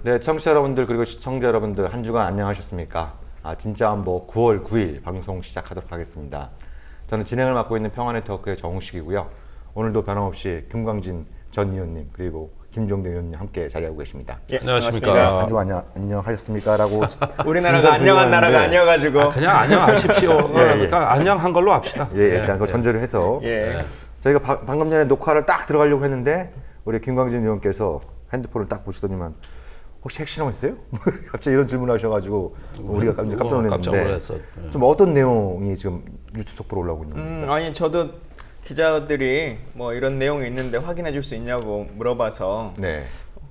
네, 청취자 여러분들 그리고 시청자 여러분들 한 주간 안녕하셨습니까? 진짜 안보 9월 9일 방송 시작하도록 하겠습니다. 저는 진행을 맡고 있는 평화네트워크의 정우식이고요. 오늘도 변함없이 김광진 전 의원님 그리고 김종대 의원님 함께 자리하고 계십니다. 예, 안녕하십니까? 한 주 안녕하셨습니까? 라고 우리나라가 안녕한 나라가 아니어가지고 그냥 안녕하십시오. 그러니까 안녕한 걸로 합시다. 일단 그거 전제를 해서 저희가 방금 전에 녹화를 딱 들어가려고 했는데 우리 김광진 의원께서 핸드폰을 딱 보시더니만 혹시 핵실험 있어요? 갑자기 이런 질문을 하셔가지고 우리가 깜짝 놀랐는데 좀 어떤 내용이 지금 뉴스 속보로 올라오고 있는 겁니까? 아니 저도 기자들이 뭐 이런 내용이 있는데 확인해 줄 수 있냐고 물어봐서 네.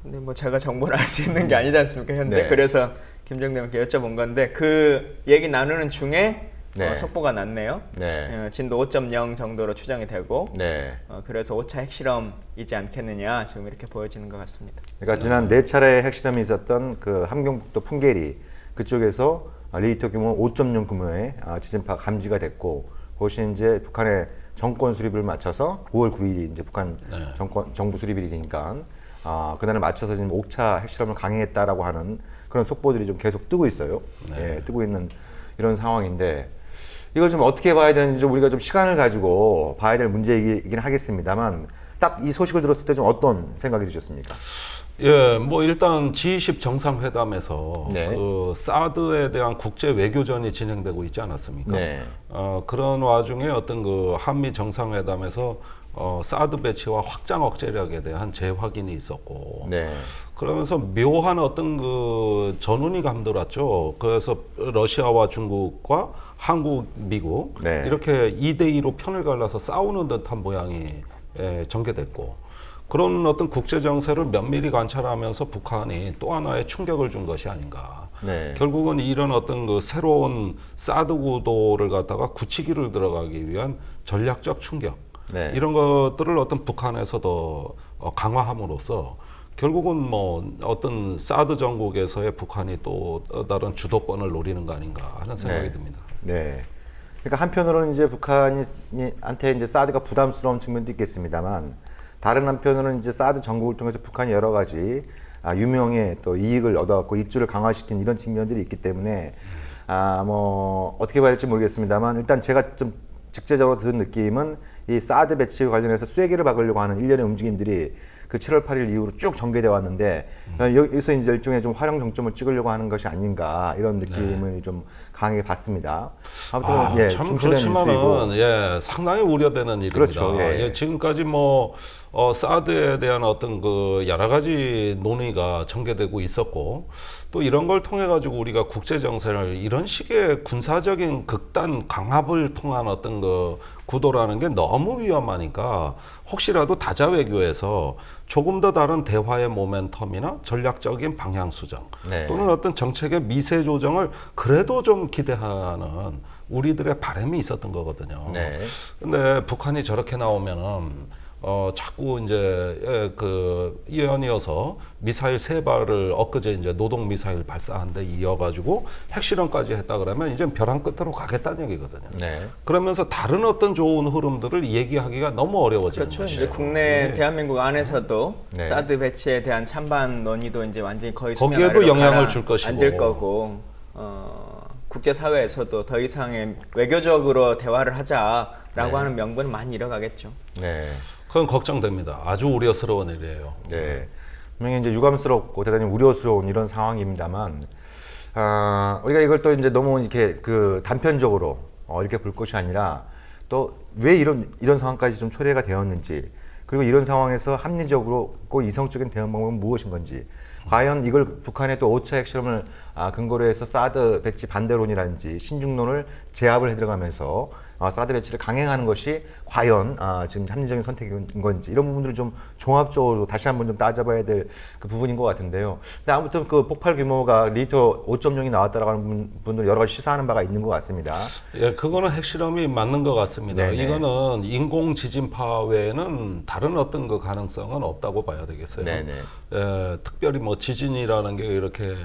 근데 뭐 제가 정보를 알 수 있는 게 아니지 않습니까 현재. 네. 그래서 김정대님께 여쭤본 건데 그 얘기 나누는 중에 속보가 났네요. 네. 진도 5.0 정도로 추정이 되고 네. 그래서 5차 핵실험이지 않겠느냐 지금 이렇게 보여지는 것 같습니다. 그러니까 지난 4차례 핵실험이 있었던 그 함경북도 풍계리 그쪽에서 리히터 규모 5.0 규모의 지진파가 감지가 됐고 그것이 이제 북한의 정권 수립을 맞춰서 5월 9일이 이제 북한 정부 수립일이니까 그날을 맞춰서 지금 5차 핵실험을 강행했다라고 하는 그런 속보들이 좀 계속 뜨고 있어요. 예, 뜨고 있는 이런 상황인데 이걸 좀 어떻게 봐야 되는지 좀 우리가 좀 시간을 가지고 봐야 될 문제이긴 하겠습니다만 딱 이 소식을 들었을 때 좀 어떤 생각이 드셨습니까? 예, 뭐 일단 G20 정상회담에서 네. 그 사드에 대한 국제 외교전이 진행되고 있지 않았습니까? 네. 그런 와중에 어떤 그 한미 정상회담에서 사드 배치와 확장 억제력에 대한 재확인이 있었고, 네. 그러면서 묘한 어떤 그 전운이 감돌았죠. 그래서 러시아와 중국과 한국, 미국 네. 이렇게 2대2로 편을 갈라서 싸우는 듯한 모양이 전개됐고. 그런 어떤 국제 정세를 면밀히 관찰하면서 북한이 또 하나의 충격을 준 것이 아닌가. 네. 결국은 이런 어떤 그 새로운 사드 구도를 갖다가 굳히기를 들어가기 위한 전략적 충격. 네. 이런 것들을 어떤 북한에서도 강화함으로써 결국은 뭐 어떤 사드 정국에서의 북한이 또 다른 주도권을 노리는 거 아닌가 하는 생각이 듭니다. 네. 그러니까 한편으로는 이제 북한한테 이제 사드가 부담스러운 측면도 있겠습니다만 다른 한편으로는 이제 사드 정국을 통해서 북한이 여러 가지 유명의 또 이익을 얻어갖고 입주를 강화시킨 이런 측면들이 있기 때문에 뭐 어떻게 봐야 할지 모르겠습니다만 일단 제가 좀 직접적으로 든 느낌은 이 사드 배치와 관련해서 쐐기를 박으려고 하는 일련의 움직임들이 그 7월 8일 이후로 쭉 전개돼 왔는데 여기서 이제 일종의 좀 활용 정점을 찍으려고 하는 것이 아닌가 이런 느낌을 좀 강하게 받습니다. 아무튼 참 중시된 그렇지만은 상당히 우려되는 일입니다. 그렇죠. 지금까지 뭐 사드에 대한 어떤 그 여러 가지 논의가 전개되고 있었고 또 이런 걸 통해 가지고 우리가 국제 정세를 이런 식의 군사적인 극단 강압을 통한 어떤 그 구도라는 게 너무 위험하니까 혹시라도 다자 외교에서 조금 더 다른 대화의 모멘텀이나 전략적인 방향 수정 또는 어떤 정책의 미세 조정을 그래도 좀 기대하는 우리들의 바람이 있었던 거거든요. 근데 북한이 저렇게 나오면은 자꾸 이제 그 예언이어서 미사일 3발을 엊그제 이제 노동 미사일 발사한 데 이어가지고 핵실험까지 했다 그러면 이제 벼랑 끝으로 가겠다는 얘기거든요. 그러면서 다른 어떤 좋은 흐름들을 얘기하기가 너무 어려워지는 그렇죠. 거죠. 이제 국내 대한민국 안에서도 사드 배치에 대한 찬반 논의도 이제 완전히 거의 수면 거기에도 아래로 영향을 줄 것이고 앉을 거고 국제 사회에서도 더 이상의 외교적으로 대화를 하자라고 하는 명분은 많이 잃어가겠죠. 그건 걱정됩니다. 아주 우려스러운 일이에요. 분명히 이제 유감스럽고 대단히 우려스러운 이런 상황입니다만, 우리가 이걸 또 이제 너무 이렇게 그 단편적으로 이렇게 볼 것이 아니라 또 왜 이런 상황까지 좀 초래가 되었는지, 그리고 이런 상황에서 합리적으로 꼭 이성적인 대응 방법은 무엇인 건지, 과연 이걸 북한의 또 5차 핵실험을 근거로 해서 사드 배치 반대론이라든지 신중론을 제압을 해 들어가면서 사드 배치를 강행하는 것이 과연 지금 합리적인 선택인 건지 이런 부분들을 좀 종합적으로 다시 한번 좀 따져봐야 될 그 부분인 것 같은데요. 근데 아무튼 그 폭발 규모가 리히터 5.0이 나왔다라고 하는 분들 여러 가지 시사하는 바가 있는 것 같습니다. 그거는 핵실험이 맞는 것 같습니다. 이거는 인공 지진파 외에는 다른 어떤 그 가능성은 없다고 봐야 되겠어요. 특별히 뭐 지진이라는 게 이렇게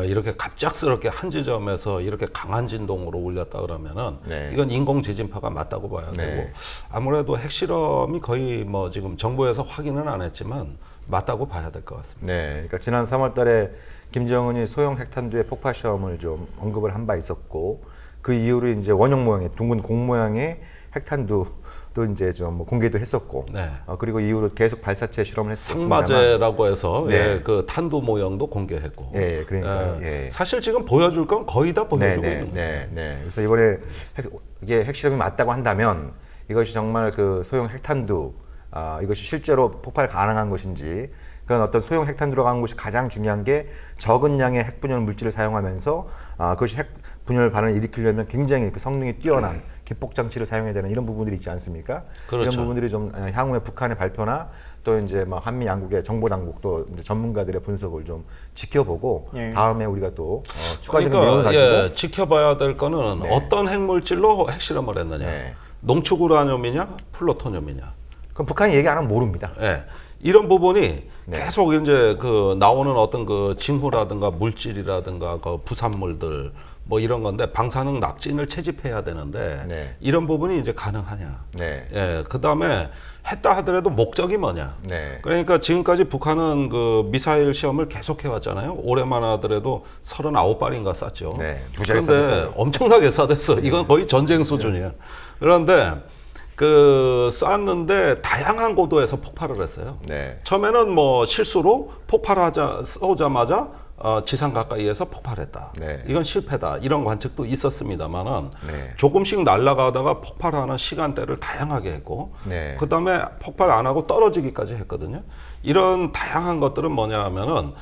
이렇게 갑작스럽게 한 지점에서 이렇게 강한 진동으로 울렸다 그러면은 네. 이건 인공 지진파가 맞다고 봐야 네. 되고 아무래도 핵실험이 거의 뭐 지금 정부에서 확인은 안 했지만 맞다고 봐야 될 것 같습니다. 네, 그러니까 지난 3월달에 김정은이 소형 핵탄두의 폭파 시험을 좀 언급을 한 바 있었고 그 이후로 이제 원형 모양의 둥근 공 모양의 핵탄두도 이제 좀 뭐 공개도 했었고 네. 그리고 이후로 계속 발사체 실험을 했었습니다만 상마제라고 해서 네. 예, 그 탄두 모형도 공개했고 예, 그러니까요. 예. 사실 지금 보여줄 건 거의 다 보여주고 네, 있는 거예요. 네, 네. 그래서 이번에 이게 핵실험이 맞다고 한다면 이것이 정말 그 소형 핵탄두 이것이 실제로 폭발 가능한 것인지 그런 어떤 소형 핵탄 들어가는 것이 가장 중요한 게 적은 양의 핵분열 물질을 사용하면서 그것이 핵 분열 반응을 일으키려면 굉장히 그 성능이 뛰어난 기폭 장치를 사용해야 되는 이런 부분들이 있지 않습니까? 그렇죠. 이런 부분들이 좀 향후에 북한의 발표나 또 이제 뭐 한미 양국의 정보 당국도 이제 전문가들의 분석을 좀 지켜보고 예. 다음에 우리가 또 추가적인 내용을 그러니까 가지고 예, 지켜봐야 될 거는 네. 어떤 핵물질로 핵실험을 했느냐, 네. 농축우라늄이냐, 플루토늄이냐. 그럼 북한이 얘기 안 하면 모릅니다. 예. 이런 부분이 네. 계속 이제 그 나오는 어떤 그 징후라든가 물질이라든가 그 부산물들 뭐 이런 건데 방사능 낙진을 채집해야 되는데 네. 이런 부분이 이제 가능하냐. 네. 예. 그다음에 했다 하더라도 목적이 뭐냐. 네. 그러니까 지금까지 북한은 그 미사일 시험을 계속 해왔잖아요. 올해만 하더라도 39발인가 쐈죠. 네, 두 자리 그런데 쐈어요. 엄청나게 쐈댔어. 이건 거의 전쟁 수준이에요. 그런데 그 쐈는데 다양한 고도에서 폭발을 했어요. 네. 처음에는 뭐 실수로 쏘자마자 지상 가까이에서 폭발했다. 네. 이건 실패다. 이런 관측도 있었습니다만은 네. 조금씩 날아가다가 폭발하는 시간대를 다양하게 했고, 네. 그 다음에 폭발 안 하고 떨어지기까지 했거든요. 이런 다양한 것들은 뭐냐 하면은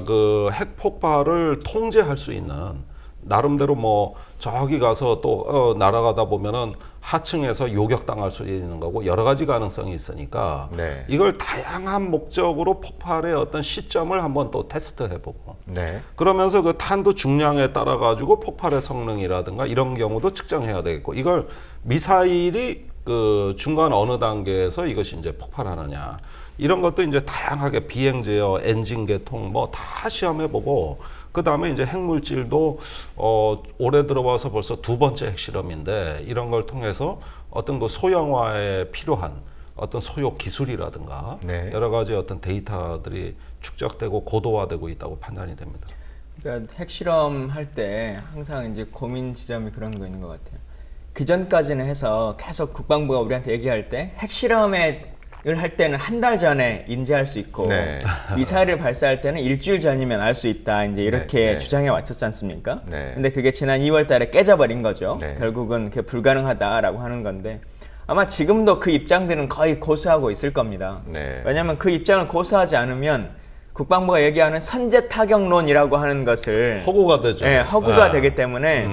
그 핵 폭발을 통제할 수 있는 나름대로 뭐 저기 가서 또 날아가다 보면은 하층에서 요격당할 수 있는 거고 여러 가지 가능성이 있으니까 네. 이걸 다양한 목적으로 폭발의 어떤 시점을 한번 또 테스트해보고 네. 그러면서 그 탄두 중량에 따라 가지고 폭발의 성능이라든가 이런 경우도 측정해야 되겠고 이걸 미사일이 그 중간 어느 단계에서 이것이 이제 폭발하느냐 이런 것도 이제 다양하게 비행 제어, 엔진 개통 뭐 다 시험해보고 그 다음에 이제 핵물질도 올해 들어와서 벌써 두 번째 핵실험인데 이런 걸 통해서 어떤 그 소형화에 필요한 어떤 소요 기술이라든가 네. 여러 가지 어떤 데이터들이 축적되고 고도화되고 있다고 판단이 됩니다. 그러니까 핵실험 할 때 항상 이제 고민 지점이 그런 거 있는 것 같아요. 그 전까지는 해서 계속 국방부가 우리한테 얘기할 때 핵실험을 할 때는 한 달 전에 인지할 수 있고 네. 미사일을 발사할 때는 일주일 전이면 알 수 있다 이제 이렇게 네, 네. 주장해 왔었지 않습니까? 네. 근데 그게 지난 2월달에 깨져버린 거죠. 네. 결국은 그게 불가능하다라고 하는 건데 아마 지금도 그 입장들은 거의 고수하고 있을 겁니다. 네. 왜냐하면 그 입장을 고수하지 않으면 국방부가 얘기하는 선제 타격론이라고 하는 것을 허구가 되죠. 예, 허구가 네. 되기 때문에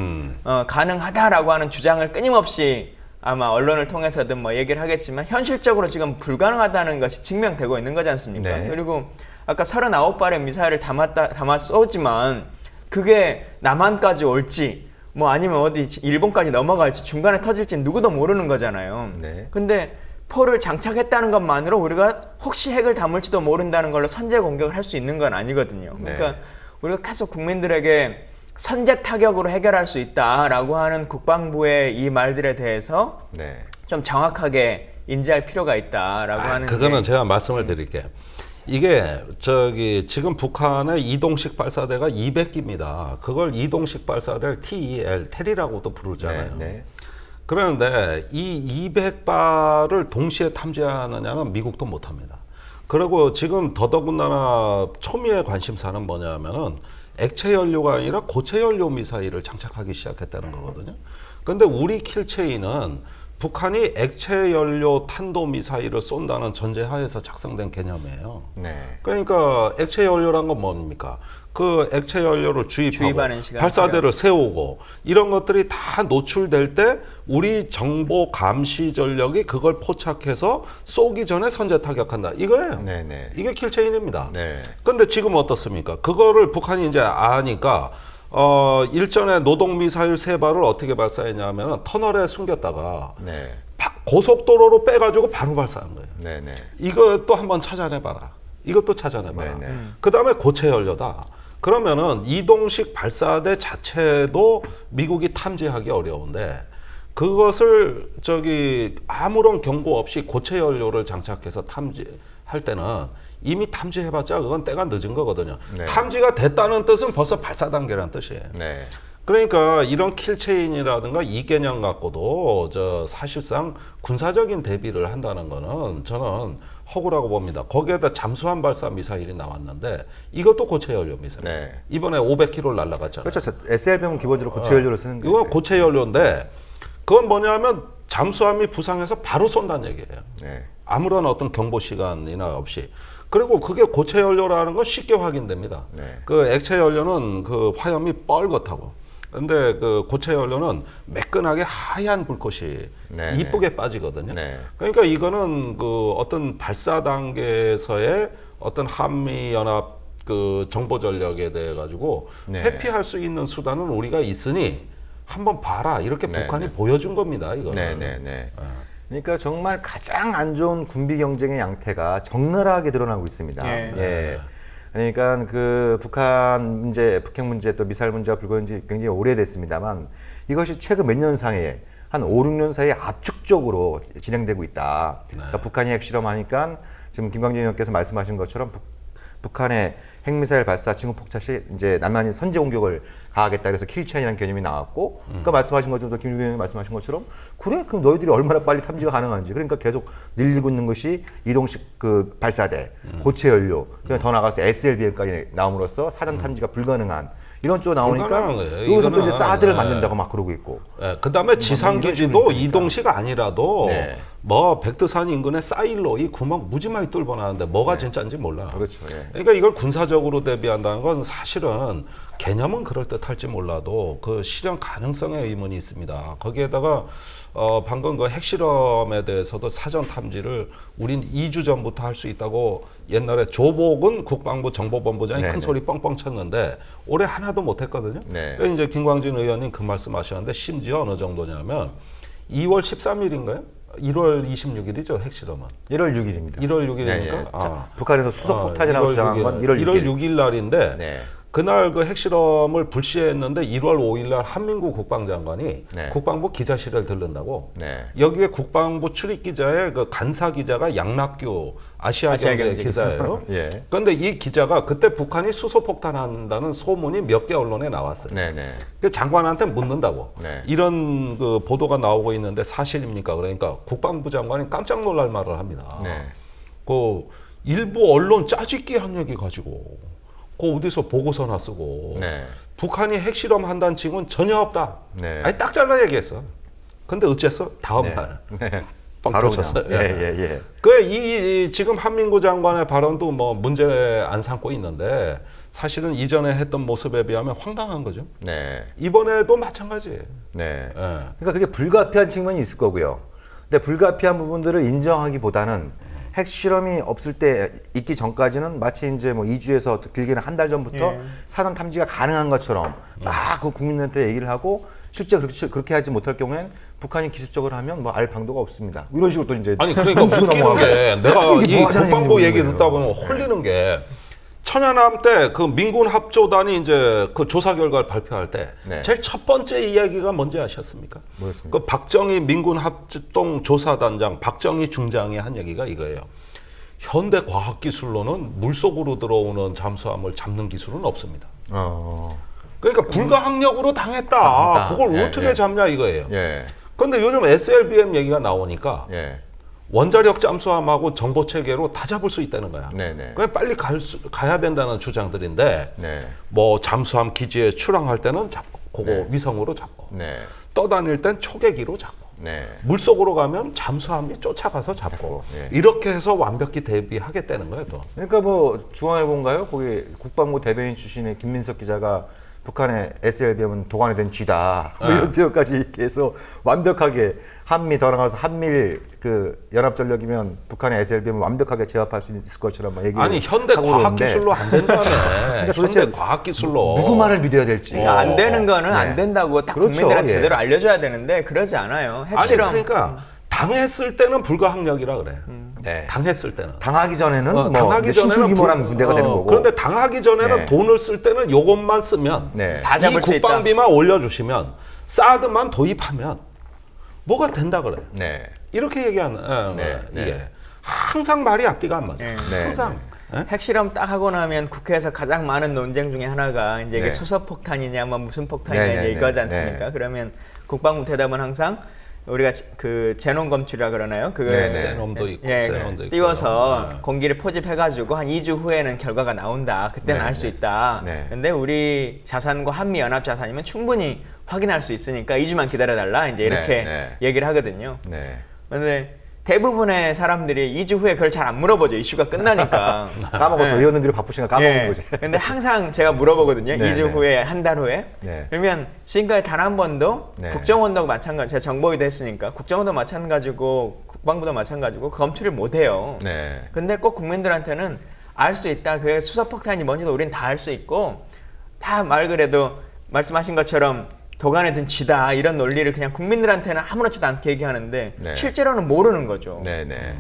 가능하다라고 하는 주장을 끊임없이 아마 언론을 통해서든 뭐 얘기를 하겠지만 현실적으로 지금 불가능하다는 것이 증명되고 있는 거지 않습니까? 네. 그리고 아까 39발의 미사일을 담아 쏘지만 그게 남한까지 올지 뭐 아니면 어디 일본까지 넘어갈지 중간에 터질지 누구도 모르는 거잖아요. 네. 근데 포를 장착했다는 것만으로 우리가 혹시 핵을 담을지도 모른다는 걸로 선제 공격을 할 수 있는 건 아니거든요. 그러니까 네. 우리가 계속 국민들에게 선제 타격으로 해결할 수 있다라고 하는 국방부의 이 말들에 대해서 네. 좀 정확하게 인지할 필요가 있다라고 하는 그거는 게 제가 말씀을 드릴게요. 이게 저기 지금 북한의 이동식 발사대가 200기입니다. 그걸 이동식 발사대를 TEL, 텔이라고도 부르잖아요. 네. 네. 그런데 이 200발을 동시에 탐지하느냐는 미국도 못합니다. 그리고 지금 더더군다나 초미의 관심사는 뭐냐면은 액체 연료가 아니라 고체 연료 미사일을 장착하기 시작했다는 거거든요. 그런데 우리 킬체인은 북한이 액체 연료 탄도 미사일을 쏜다는 전제하에서 작성된 개념이에요. 네. 그러니까 액체 연료란 건 뭡니까? 그 액체 연료를 주입하고 주입하는 시간 발사대를 세우고 이런 것들이 다 노출될 때 우리 정보 감시 전력이 그걸 포착해서 쏘기 전에 선제 타격한다. 이거예요. 네. 이게 킬체인입니다. 네. 근데 지금 어떻습니까? 그거를 북한이 이제 아니까 일전에 노동 미사일 3발을 어떻게 발사했냐면 터널에 숨겼다가 네. 고속도로로 빼가지고 바로 발사한 거예요. 네. 이것도 한번 찾아내봐라. 이것도 찾아내봐라. 네네. 그 다음에 고체 연료다. 그러면은 이동식 발사대 자체도 미국이 탐지하기 어려운데 그것을 아무런 경고 없이 고체 연료를 장착해서 탐지할 때는 이미 탐지해봤자 그건 때가 늦은 거거든요. 네. 탐지가 됐다는 뜻은 벌써 발사 단계라는 뜻이에요. 네. 그러니까 이런 킬체인이라든가 이 개념 갖고도 사실상 군사적인 대비를 한다는 거는 저는 허구라고 봅니다. 거기에다 잠수함 발사 미사일이 나왔는데 이것도 고체 연료 미사일. 네. 이번에 500km를 날아갔잖아요. 그렇죠. SLBM은 기본적으로 고체 연료를 쓰는 거예요. 이건 고체 연료인데 그건 뭐냐면 잠수함이 부상해서 바로 쏜다는 얘기예요. 네. 아무런 어떤 경보 시간이나 없이. 그리고 그게 고체 연료라는 건 쉽게 확인됩니다. 네. 그 액체 연료는 그 화염이 뻘겋다고. 근데 그 고체 연료는 매끈하게 하얀 불꽃이 네, 이쁘게 빠지거든요. 네. 그러니까 이거는 그 어떤 발사 단계에서의 어떤 한미 연합 그 정보 전략에 대해 가지고 네. 회피할 수 있는 수단은 우리가 있으니 한번 봐라 이렇게 네, 북한이 네. 보여준 겁니다. 이거는. 네네네. 그러니까 정말 가장 안 좋은 군비 경쟁의 양태가 적나라하게 드러나고 있습니다. 예. 예. 그러니까 그 북한 문제, 북핵 문제 또 미사일 문제가 불거진 지 굉장히 오래됐습니다만 이것이 최근 몇 년 사이에 한 5, 6년 사이에 압축적으로 진행되고 있다. 그러니까 북한이 핵실험하니까 지금 김광진 의원께서 말씀하신 것처럼 북한의 핵미사일 발사 진공 폭차 시 이제 남한이 선제 공격을 가하겠다 그래서 킬체인이라는 개념이 나왔고 그러니까 말씀하신 것처럼 김 의원이 말씀하신 것처럼 그래 그럼 너희들이 얼마나 빨리 탐지가 가능한지 그러니까 계속 늘리고 있는 것이 이동식 그 발사대 고체 연료 그냥 더 나가서 SLBM까지 나옴으로써 사전 탐지가 불가능한 이런 쪽으로 나오니까 불가능한 거예요. 여기서 또 이제 이거는, 사드를 네. 만든다고 막 그러고 있고 그다음에 지상기지도 이동식 아니라도 네. 뭐 백두산 인근의 사일로 이 구멍 무지막이 뚫어놨는데 뭐가 진짜인지 몰라. 그렇죠. 예. 그러니까 이걸 군사적으로 대비한다는 건 사실은 개념은 그럴듯할지 몰라도 그 실현 가능성에 의문이 있습니다. 거기에다가 방금 그 핵실험에 대해서도 사전 탐지를 우린 2주 전부터 할 수 있다고 옛날에 조복은 국방부 정보본부장이 네네. 큰 소리 뻥뻥 쳤는데 올해 하나도 못했거든요. 네. 그래서 이제 김광진 의원님 그 말씀하셨는데 심지어 어느 정도냐면 2월 13일인가요? 1월 26일이죠 핵실험은. 1월 6일입니다. 1월 6일이니까 네, 예. 북한에서 수소 폭탄이라고 1월 주장한 6일. 건 1월 6일. 6일 날인데 네. 그날 그 핵실험을 불시했는데 1월 5일 날 한민구 국방장관이 네. 국방부 기자실을 들른다고 네. 여기에 국방부 출입 기자의 그 간사 기자가 양낙규 아시아경제 아시아경제 기자예요. 예. 그런데 이 기자가 그때 북한이 수소폭탄한다는 소문이 몇 개 언론에 나왔어요. 네네. 그 장관한테 묻는다고. 네. 이런 그 보도가 나오고 있는데 사실입니까? 그러니까 국방부 장관이 깜짝 놀랄 말을 합니다. 네. 그 일부 언론 짜집기 한 얘기 가지고 그 어디서 보고서나 쓰고 네. 북한이 핵실험 한다는 징후는 전혀 없다. 네. 아니 딱 잘라 얘기했어. 근데 어째서 다음 네. 날 네. 뻥 바로 터졌어요. 그냥. 예. 그래 이 지금 한민구 장관의 발언도 뭐 문제 안 삼고 있는데 사실은 이전에 했던 모습에 비하면 황당한 거죠. 네. 이번에도 마찬가지예요. 네. 예. 그러니까 그게 불가피한 측면이 있을 거고요. 근데 불가피한 부분들을 인정하기보다는 핵실험이 없을 때 있기 전까지는 마치 이제 뭐 2주에서 길게는 한 달 전부터 예. 사전 탐지가 가능한 것처럼 막 그 국민한테 얘기를 하고 실제 그렇게 하지 못할 경우엔 북한이 기습적으로 하면 뭐 알 방도가 없습니다. 이런 식으로 또 이제 아니 그러니까 멈추고 웃기는 넘어가고. 게 내가 이게 이 뭐 하자는 국방부 얘기인지 얘기 모르겠어요. 듣다 보면 홀리는 게 천안함 때 그 민군 합조단이 이제 그 조사 결과를 발표할 때 네. 제일 첫 번째 이야기가 뭔지 아셨습니까? 뭐였습니까? 그 박정희 민군 합동 조사단장 박정희 중장이 한 얘기가 이거예요. 현대 과학 기술로는 물속으로 들어오는 잠수함을 잡는 기술은 없습니다. 그러니까 불가항력으로 당했다. 그걸 예, 어떻게 예. 잡냐 이거예요. 예. 근데 요즘 SLBM 얘기가 나오니까 예. 원자력 잠수함하고 정보 체계로 다 잡을 수 있다는 거야. 네네. 그냥 빨리 가야 된다는 주장들인데 네. 뭐 잠수함 기지에 출항할 때는 잡고 그거 네. 위성으로 잡고 네. 떠다닐 땐 초계기로 잡고 네. 물속으로 가면 잠수함이 쫓아가서 잡고 예. 이렇게 해서 완벽히 대비하겠다는 거예요. 또. 그러니까 뭐 중앙일보인가요? 거기 국방부 대변인 출신의 김민석 기자가 북한의 SLBM은 도관에 된 쥐다. 뭐 이런 표현까지 이렇게 해서 완벽하게 한미 더 나가서 한밀 그 연합전력이면 북한의 SLBM을 완벽하게 제압할 수 있을 것처럼 막 얘기를 아니 현대 하고 과학 그러는데 기술로 안 된다며. 도대체 현대 과학 기술로 누구 말을 믿어야 될지. 그러니까 안 되는 거는 네. 안 된다고 딱 그렇죠, 국민들한테 예. 제대로 알려줘야 되는데 그러지 않아요. 아니 핵실험. 그러니까 당했을 때는 불가항력이라 그래. 네. 당했을 때는. 당하기 전에는 뭐 당하기 신출 전에는 규모란 문제가 되는 거고. 그런데 당하기 전에는 네. 돈을 쓸 때는 요것만 쓰면 네. 다 이 잡을 수 있다. 국방비만 올려주시면 사드만 도입하면 뭐가 된다 그래요. 네. 이렇게 얘기하는 네. 이게 네. 항상 말이 앞뒤가 안 맞아요. 네. 항상. 예? 핵실험 딱 하고 나면 국회에서 가장 많은 논쟁 중에 하나가 이제 이게 네. 수소폭탄이냐 뭐 무슨 폭탄이냐 네, 이제 네, 이거지 네, 않습니까? 네. 그러면 국방부 대답은 항상 우리가 그 제논 검출이라 그러나요? 그 네, 네. 세놈도 있고 예, 세놈도 있고. 띄워서 네. 공기를 포집해가지고 한 2주 후에는 결과가 나온다. 그때는 네, 알 수 네. 있다. 네. 근데 우리 자산과 한미 연합 자산이면 충분히 확인할 수 있으니까 2주만 기다려달라. 이제 이렇게 네, 네. 얘기를 하거든요. 네. 근데 대부분의 사람들이 2주 후에 그걸 잘 안 물어보죠. 이슈가 끝나니까. 까먹었어. 네. 의원님들이 바쁘시니까 까먹는 예. 거지. 근데 항상 제가 물어보거든요. 네, 2주 네. 후에, 한 달 후에. 네. 그러면 지금까지 단 한 번도 네. 국정원도 마찬가지, 제가 정보위도 했으니까 국정원도 마찬가지고 국방부도 마찬가지고 검출을 못 해요. 네. 근데 꼭 국민들한테는 알 수 있다. 그게 수소폭탄이 뭔지도 우린 다 알 수 있고 다 말 그래도 말씀하신 것처럼 도간에 든 쥐다 이런 논리를 그냥 국민들한테는 아무렇지도 않게 얘기하는데 네. 실제로는 모르는 거죠. 네네.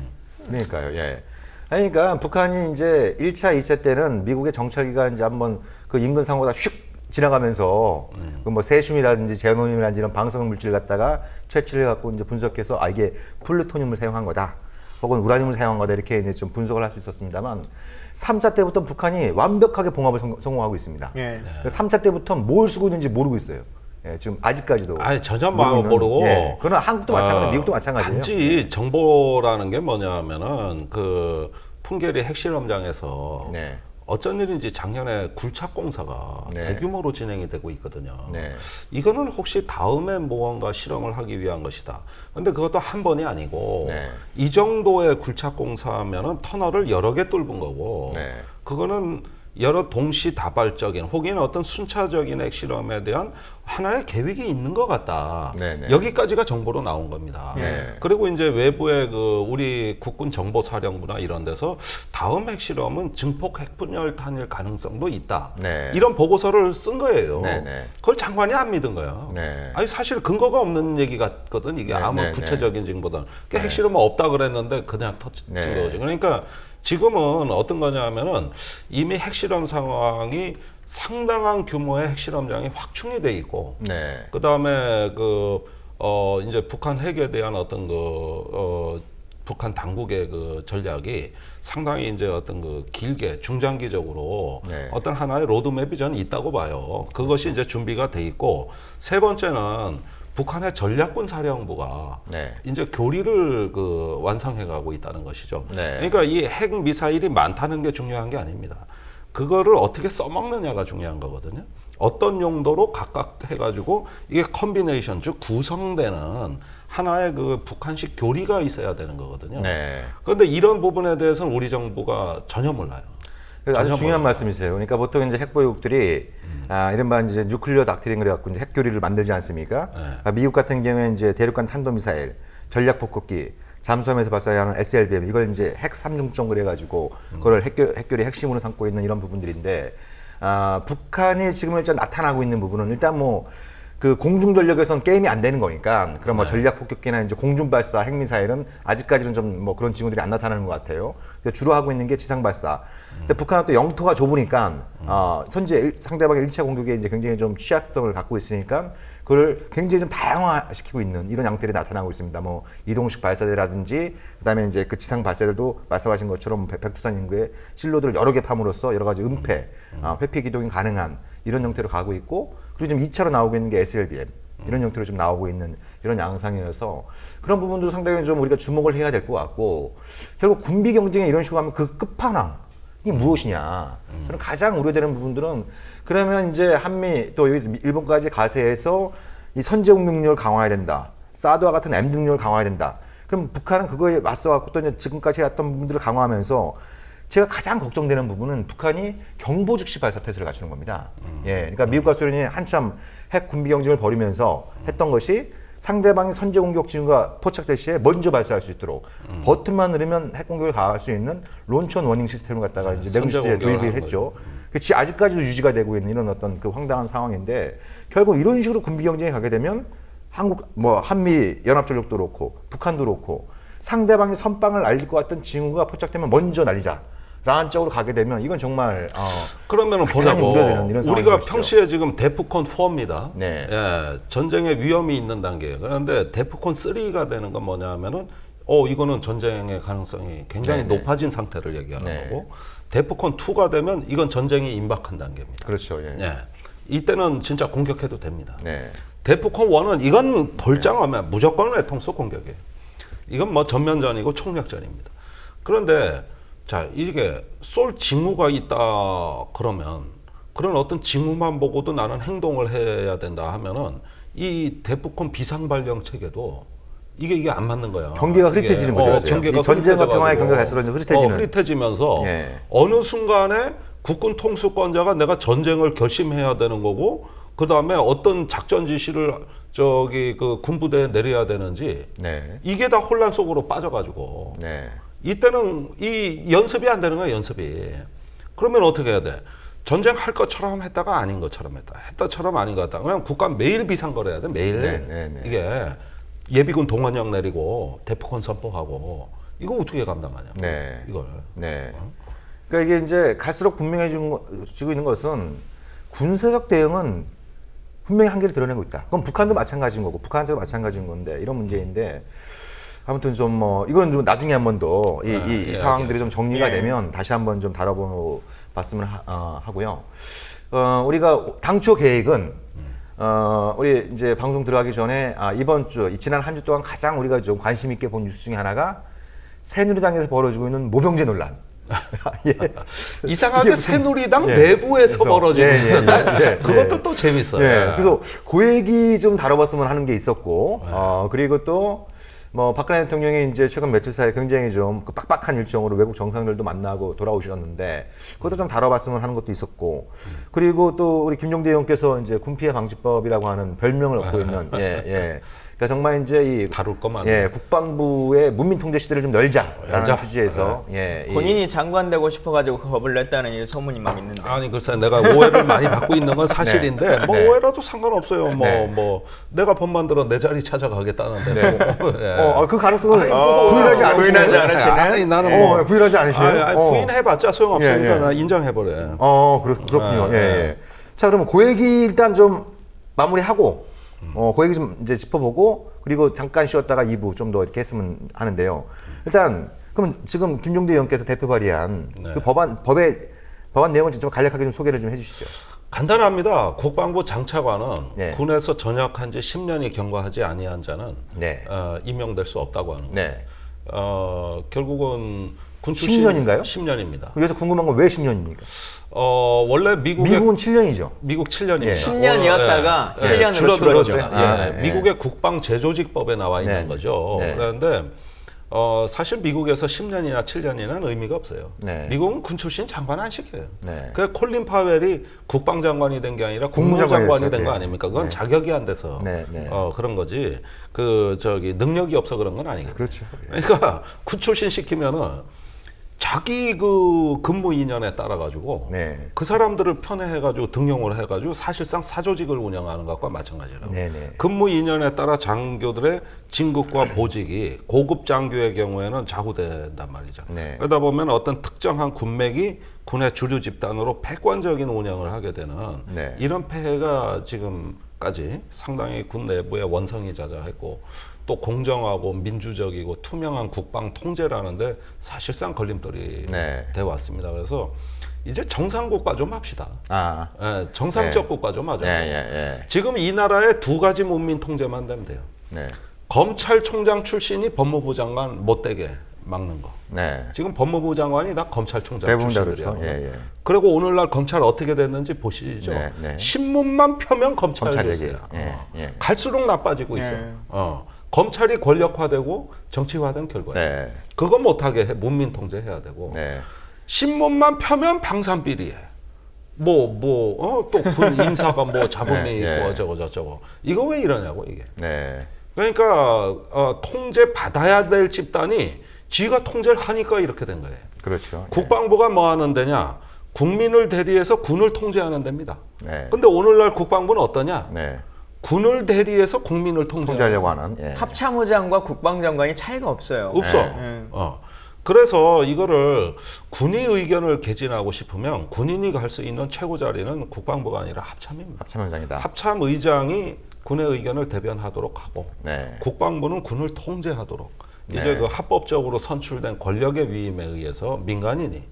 그러니까요. 예. 아니, 그러니까 북한이 이제 1차, 2차 때는 미국의 정찰기가 이제 한번 그 인근 상호가 슉 지나가면서 그 뭐 세슘이라든지 제노늄이라든지 이런 방사능 물질 갖다가 채취를 갖고 이제 분석해서 아 이게 플루토늄을 사용한 거다. 혹은 우라늄을 사용한 거다 이렇게 이제 좀 분석을 할 수 있었습니다만 3차 때부터 북한이 완벽하게 봉합을 성공하고 있습니다. 예. 3차 때부터 뭘 쓰고 있는지 모르고 있어요. 예, 지금 아직까지도. 아니 전혀 있는, 모르고. 예. 그러나 한국도 마찬가지고 미국도 마찬가지예요. 단지 정보라는 게 뭐냐면은 그 풍계리 핵실험장에서 네. 어쩐 일인지 작년에 굴착공사가 네. 대규모로 진행이 되고 있거든요. 네. 이거는 혹시 다음에 무언가 실험을 하기 위한 것이다. 근데 그것도 한 번이 아니고 네. 이 정도의 굴착공사면은 터널을 여러 개 뚫은 거고 네. 그거는 여러 동시다발적인 혹은 어떤 순차적인 핵실험에 대한 하나의 계획이 있는 것 같다. 네네. 여기까지가 정보로 나온 겁니다. 네. 그리고 이제 외부의 그 우리 국군 정보사령부나 이런 데서 다음 핵실험은 증폭 핵분열 탄일 가능성도 있다. 네. 이런 보고서를 쓴 거예요. 네네. 그걸 장관이 안 믿은 거야. 네. 아니 사실 근거가 없는 얘기 같거든. 이게 네, 아무 네, 구체적인 증보다는. 네. 핵실험은 없다 그랬는데 그냥 터진 네. 거지. 그러니까 지금은 어떤 거냐면은 이미 핵실험 상황이 상당한 규모의 핵실험장이 확충이 돼 있고, 네. 그 다음에 이제 북한 핵에 대한 어떤 북한 당국의 그 전략이 상당히 이제 어떤 그 길게 중장기적으로 네. 어떤 하나의 로드맵이 저는 있다고 봐요. 그것이 이제 준비가 돼 있고, 세 번째는 북한의 전략군 사령부가 네. 이제 교리를 그 완성해 가고 있다는 것이죠. 네. 그러니까 이 핵 미사일이 많다는 게 중요한 게 아닙니다. 그거를 어떻게 써먹느냐가 중요한 거거든요. 어떤 용도로 각각 해가지고 이게 컨비네이션 즉 구성되는 하나의 그 북한식 교리가 있어야 되는 거거든요. 네. 그런데 이런 부분에 대해서는 우리 정부가 전혀 몰라요. 그래서 아주 전혀 중요한 몰라요. 말씀이세요. 그러니까 보통 이제 핵보유국들이 이른바 이제 뉴클리어 닥트린 그래 갖고 이제 핵교리를 만들지 않습니까? 네. 미국 같은 경우에 이제 대륙간 탄도미사일, 전략 폭격기, 잠수함에서 발사하는 SLBM 이걸 이제 핵 삼중종 그래 가지고 그걸 핵교리 핵심으로 삼고 있는 이런 부분들인데 북한이 지금 일단 나타나고 있는 부분은 일단 뭐 그 공중 전력에선 게임이 안 되는 거니까 그런 뭐 전략 폭격기나 이제 공중 발사 핵미사일은 아직까지는 좀 뭐 그런 징후들이 안 나타나는 것 같아요. 주로 하고 있는 게 지상 발사. 근데 북한은 또 영토가 좁으니까 상대방의 1차 공격에 이제 굉장히 좀 취약성을 갖고 있으니까 그걸 굉장히 좀 다양화시키고 있는 이런 양태들이 나타나고 있습니다. 뭐 이동식 발사대라든지 그다음에 이제 그 지상 발사들도 말씀하신 것처럼 백두산 인구의 실로들을 여러 개 팜으로써 여러 가지 은폐, 회피 기동이 가능한 이런 형태로 가고 있고 그리고 지금 2차로 나오고 있는 게 SLBM 이런 형태로 좀 나오고 있는 이런 양상이어서 그런 부분도 상당히 좀 우리가 주목을 해야 될 것 같고 결국 군비 경쟁에 이런 식으로 하면 그 끝판왕이 무엇이냐 저는 가장 우려되는 부분들은 그러면 이제 한미 또 일본까지 가세해서 이 선제 공격력을 강화해야 된다 사드와 같은 M 등력을 강화해야 된다 그럼 북한은 그거에 맞서갖고 또 이제 지금까지 해왔던 부분들을 강화하면서 제가 가장 걱정되는 부분은 북한이 경보 즉시 발사 태세를 갖추는 겁니다. 예, 그러니까 미국과 소련이 한참 핵 군비 경쟁을 벌이면서 했던 것이 상대방이 선제 공격 징후가 포착될 시에 먼저 발사할 수 있도록 버튼만 누르면 핵 공격을 가할 수 있는 론천 워닝 시스템을 갖다가 이제 내군 시대에 도입을 했죠. 그치 아직까지도 유지가 되고 있는 이런 어떤 그 황당한 상황인데 결국 이런 식으로 군비 경쟁에 가게 되면 한미 연합전력도 그렇고 북한도 그렇고 상대방이 선빵을 날릴 것 같던 징후가 포착되면 먼저 날리자. 라는 쪽으로 가게 되면 이건 정말 그러면은 대단히 보자고. 우려되는 이런 상황인 우리가 것이죠. 평시에 지금 데프콘 4입니다. 네. 예, 전쟁의 위험이 있는 단계. 그런데 데프콘 3가 되는 건 뭐냐면은 이거는 전쟁의 가능성이 굉장히 네, 높아진 상태를 얘기하는 네. 거고, 데프콘 2가 되면 이건 전쟁이 임박한 단계입니다. 그렇죠. 예. 예. 이때는 진짜 공격해도 됩니다. 네. 데프콘 1은 이건 벌짱하면 무조건 외통수 공격이에요. 이건 뭐 전면전이고 총력전입니다. 그런데 자, 이게 쏠 징후가 있다 그러면 그런 어떤 징후만 보고도 나는 행동을 해야 된다 하면은 이 데프콘 비상발령 체계도 이게 안 맞는 거야. 경계가 흐릿해지는 거죠. 경계가 이 전쟁과 평화의 흐릿해져가지고, 경계가 갈수록 이제 흐릿해지는. 흐릿해지면서 예. 어느 순간에 국군 통수권자가 내가 전쟁을 결심해야 되는 거고, 그 다음에 어떤 작전 지시를 그 군부대에 내려야 되는지, 네. 이게 다 혼란 속으로 빠져가지고 네. 이때는 이 연습이 안 되는 거야, 연습이. 그러면 어떻게 해야 돼? 전쟁할 것처럼 했다가 아닌 것처럼 했다. 했다처럼 아닌 것 같다. 그냥 국가 매일 비상거래해야 돼, 매일. 네. 이게 예비군 동원령 내리고 데프콘 선포하고 이거 어떻게 감당하냐? 네. 이걸. 네. 그러니까 이게 이제 갈수록 분명해지고 있는 것은 군사적 대응은 분명히 한계를 드러내고 있다. 그건 북한도 마찬가지인 거고 북한한테도 마찬가지인 건데 이런 문제인데 아무튼 좀 뭐 이건 좀 나중에 한번 더 이 상황들이 좀 정리가 되면 다시 한번 좀 다뤄봤으면 하고요. 우리가 당초 계획은 우리 이제 방송 들어가기 전에 이번 주 지난 한 주 동안 가장 우리가 좀 관심 있게 본 뉴스 중에 하나가 새누리당에서 벌어지고 있는 모병제 논란. 예. 이상하게 새누리당 예. 내부에서 그래서, 벌어지고 예, 있었다. 예. 그것도 또 재밌어요. 예. 그래서 그 얘기 좀 다뤄봤으면 하는 게 있었고, 그리고 또 뭐 박근혜 대통령이 이제 최근 며칠 사이에 굉장히 좀 빡빡한 일정으로 외국 정상들도 만나고 돌아오셨는데 그것도 좀 다뤄봤으면 하는 것도 있었고, 그리고 또 우리 김종대 의원께서 이제 군피해 방지법이라고 하는 별명을 얻고 있는 그러니까 정말 이제 이 다룰 것만. 국방부의 문민 통제 시대를 좀 열자라는 취지에서 본인이 장관 되고 싶어가지고 그 법을 냈다는 이 소문이 막 있는데. 아니 글쎄 내가 오해를 많이 받고 있는 건 사실인데 네. 뭐 네. 오해라도 상관없어요. 네. 뭐 내가 법 만들어 내 자리 찾아가겠다는데. 뭐, 예. 그 가능성을 부인하지 않으시는 부인하지 않으시네. 아니 나는 부인하지 않으시네요. 아니, 부인해봤자 소용없으니까 예. 나 인정해버려. 그렇군요. 예. 자, 그러면 그 얘기 일단 좀 마무리하고, 그 얘기 좀 이제 짚어보고, 그리고 잠깐 쉬었다가 2부 좀 더 이렇게 했으면 하는데요. 일단, 그럼 지금 김종대 의원께서 대표 발의한 그 법안 내용을 좀 간략하게 좀 소개를 좀 해주시죠. 간단합니다. 국방부 장차관은 네. 군에서 전역한 지 10년이 경과하지 아니한 자는 네. 임용될 수 없다고 하는 거예요. 네. 결국은 군 출신 10년인가요? 10년입니다. 그래서 궁금한 건 왜 10년입니까? 원래 미국은 7년이죠. 미국 7년입니다. 예. 10년이었다가 7년으로 줄어들었죠. 줄어들었어요? 미국의 국방 제조직법에 나와 있는 네. 거죠. 네. 그런데 사실 미국에서 10년이나 7년이나 의미가 없어요. 네. 미국은 군 출신 장관 안 시켜요. 네. 그 콜린 파웰이 국방장관이 된 게 아니라 국무장관이 국무장관이 된 거 됐어요. 아닙니까? 그건 네. 자격이 안 돼서 네. 그런 거지. 능력이 없어 그런 건 아니겠죠. 그렇죠. 그러니까 군 출신 시키면은 자기 그 근무 인연에 따라 가지고 네. 그 사람들을 편애해 가지고 등용을 해 가지고 사실상 사조직을 운영하는 것과 마찬가지라고. 네네. 근무 인연에 따라 장교들의 진급과 보직이 고급 장교의 경우에는 좌우된단 말이죠. 네. 그러다 보면 어떤 특정한 군맥이 군의 주류 집단으로 패권적인 운영을 하게 되는 네. 이런 폐해가 지금까지 상당히 군 내부에 원성이 자자했고, 또 공정하고 민주적이고 투명한 국방 통제라는데 사실상 걸림돌이 네. 돼 왔습니다. 그래서 이제 정상국가 좀 합시다. 정상적 네. 국가 좀 하자. 예. 지금 이 나라에 두 가지 문민 통제만 되면 돼요. 네. 검찰총장 출신이 법무부 장관 못 되게 막는 거. 네. 지금 법무부 장관이 다 검찰총장 대부분 다 출신들이야. 그렇죠. 예. 그리고 오늘날 검찰 어떻게 됐는지 보시죠. 네. 신문만 펴면 검찰이 검찰에게. 됐어요. 예. 갈수록 나빠지고 있어. 네. 검찰이 권력화되고 정치화된 결과예요. 네. 그거 못하게 문민 통제해야 되고, 네. 신문만 펴면 방산비리해. 또 군 인사가 뭐 잡음이 네, 있고 네. 저거. 이거 왜 이러냐고 이게. 네. 그러니까 통제 받아야 될 집단이 지가 통제를 하니까 이렇게 된 거예요. 그렇죠. 국방부가 뭐 하는 데냐? 국민을 대리해서 군을 통제하는 데입니다. 네. 근데 오늘날 국방부는 어떠냐? 네. 군을 대리해서 국민을 통제하려고 하는. 예. 합참의장과 국방장관이 차이가 없어요. 없어. 네. 그래서 이거를 군의 의견을 개진하고 싶으면 군인이 갈 수 있는 최고 자리는 국방부가 아니라 합참입니다. 합참의장이다. 합참의장이 군의 의견을 대변하도록 하고 네. 국방부는 군을 통제하도록 네. 이제 그 합법적으로 선출된 권력의 위임에 의해서 민간인이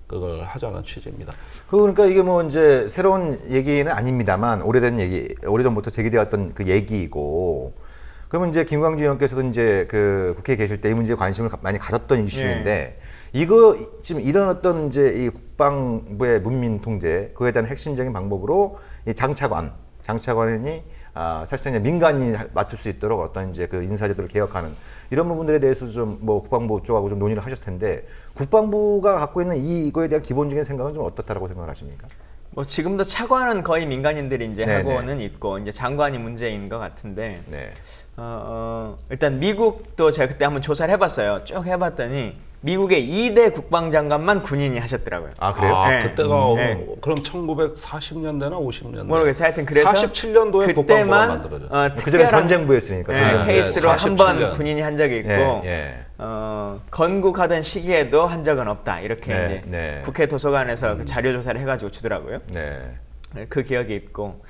그걸 하자는 취지입니다. 그러니까 이게 뭐 이제 새로운 얘기는 아닙니다만 오래된 얘기, 오래전부터 제기되었던 그 얘기이고, 그러면 이제 김광진 의원께서도 이제 그 국회에 계실 때 이 문제에 관심을 많이 가졌던 이슈인데, 이거 지금 이런 어떤 이제 이 국방부의 문민 통제, 그에 대한 핵심적인 방법으로 이 장차관이 사실상 이제 민간인이 맡을 수 있도록 어떤 이제 그 인사제도를 개혁하는 이런 부분들에 대해서 좀 뭐 국방부 쪽하고 좀 논의를 하셨을 텐데, 국방부가 갖고 있는 이거에 대한 기본적인 생각은 좀 어떻다라고 생각을 하십니까? 뭐 지금도 차관은 거의 민간인들이 이제 네네. 하고는 있고 이제 장관이 문제인 것 같은데 네. 일단 미국도 제가 그때 한번 조사를 해봤어요. 쭉 해봤더니 미국의 2대 국방장관만 군인이 하셨더라고요. 아 그래요? 네. 그때가 네. 그럼 1940년대나 50년대? 모르겠어요. 하여튼 그래서 47년도에 국방부가 그때만 만들어졌어요. 그전에 전쟁부였으니까. 네, 전쟁부. 케이스로 한 47 번 년. 군인이 한 적이 있고 예, 예. 건국하던 시기에도 한 적은 없다. 이렇게 네, 이제 네. 국회 도서관에서 그 자료 조사를 해가지고 주더라고요. 네. 그 기억이 있고.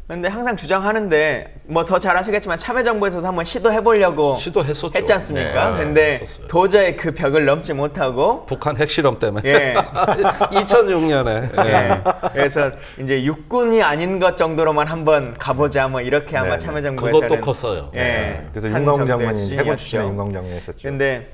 근데 항상 주장하는데 뭐 더 잘하시겠지만 참여정부에서도 한번 시도해보려고 시도했었죠. 했지 않습니까? 네, 근데 했었어요. 도저히 그 벽을 넘지 못하고 북한 핵실험 때문에. 예. 2006년에. 예. 그래서 이제 육군이 아닌 것 정도로만 한번 가보자 뭐 이렇게 아마 네, 네. 참여정부에서는 그것도 컸어요. 예. 그래서 한 윤광 정도의 장관이 수준이었죠. 해군 출신의 윤광 장관이 했었죠. 근데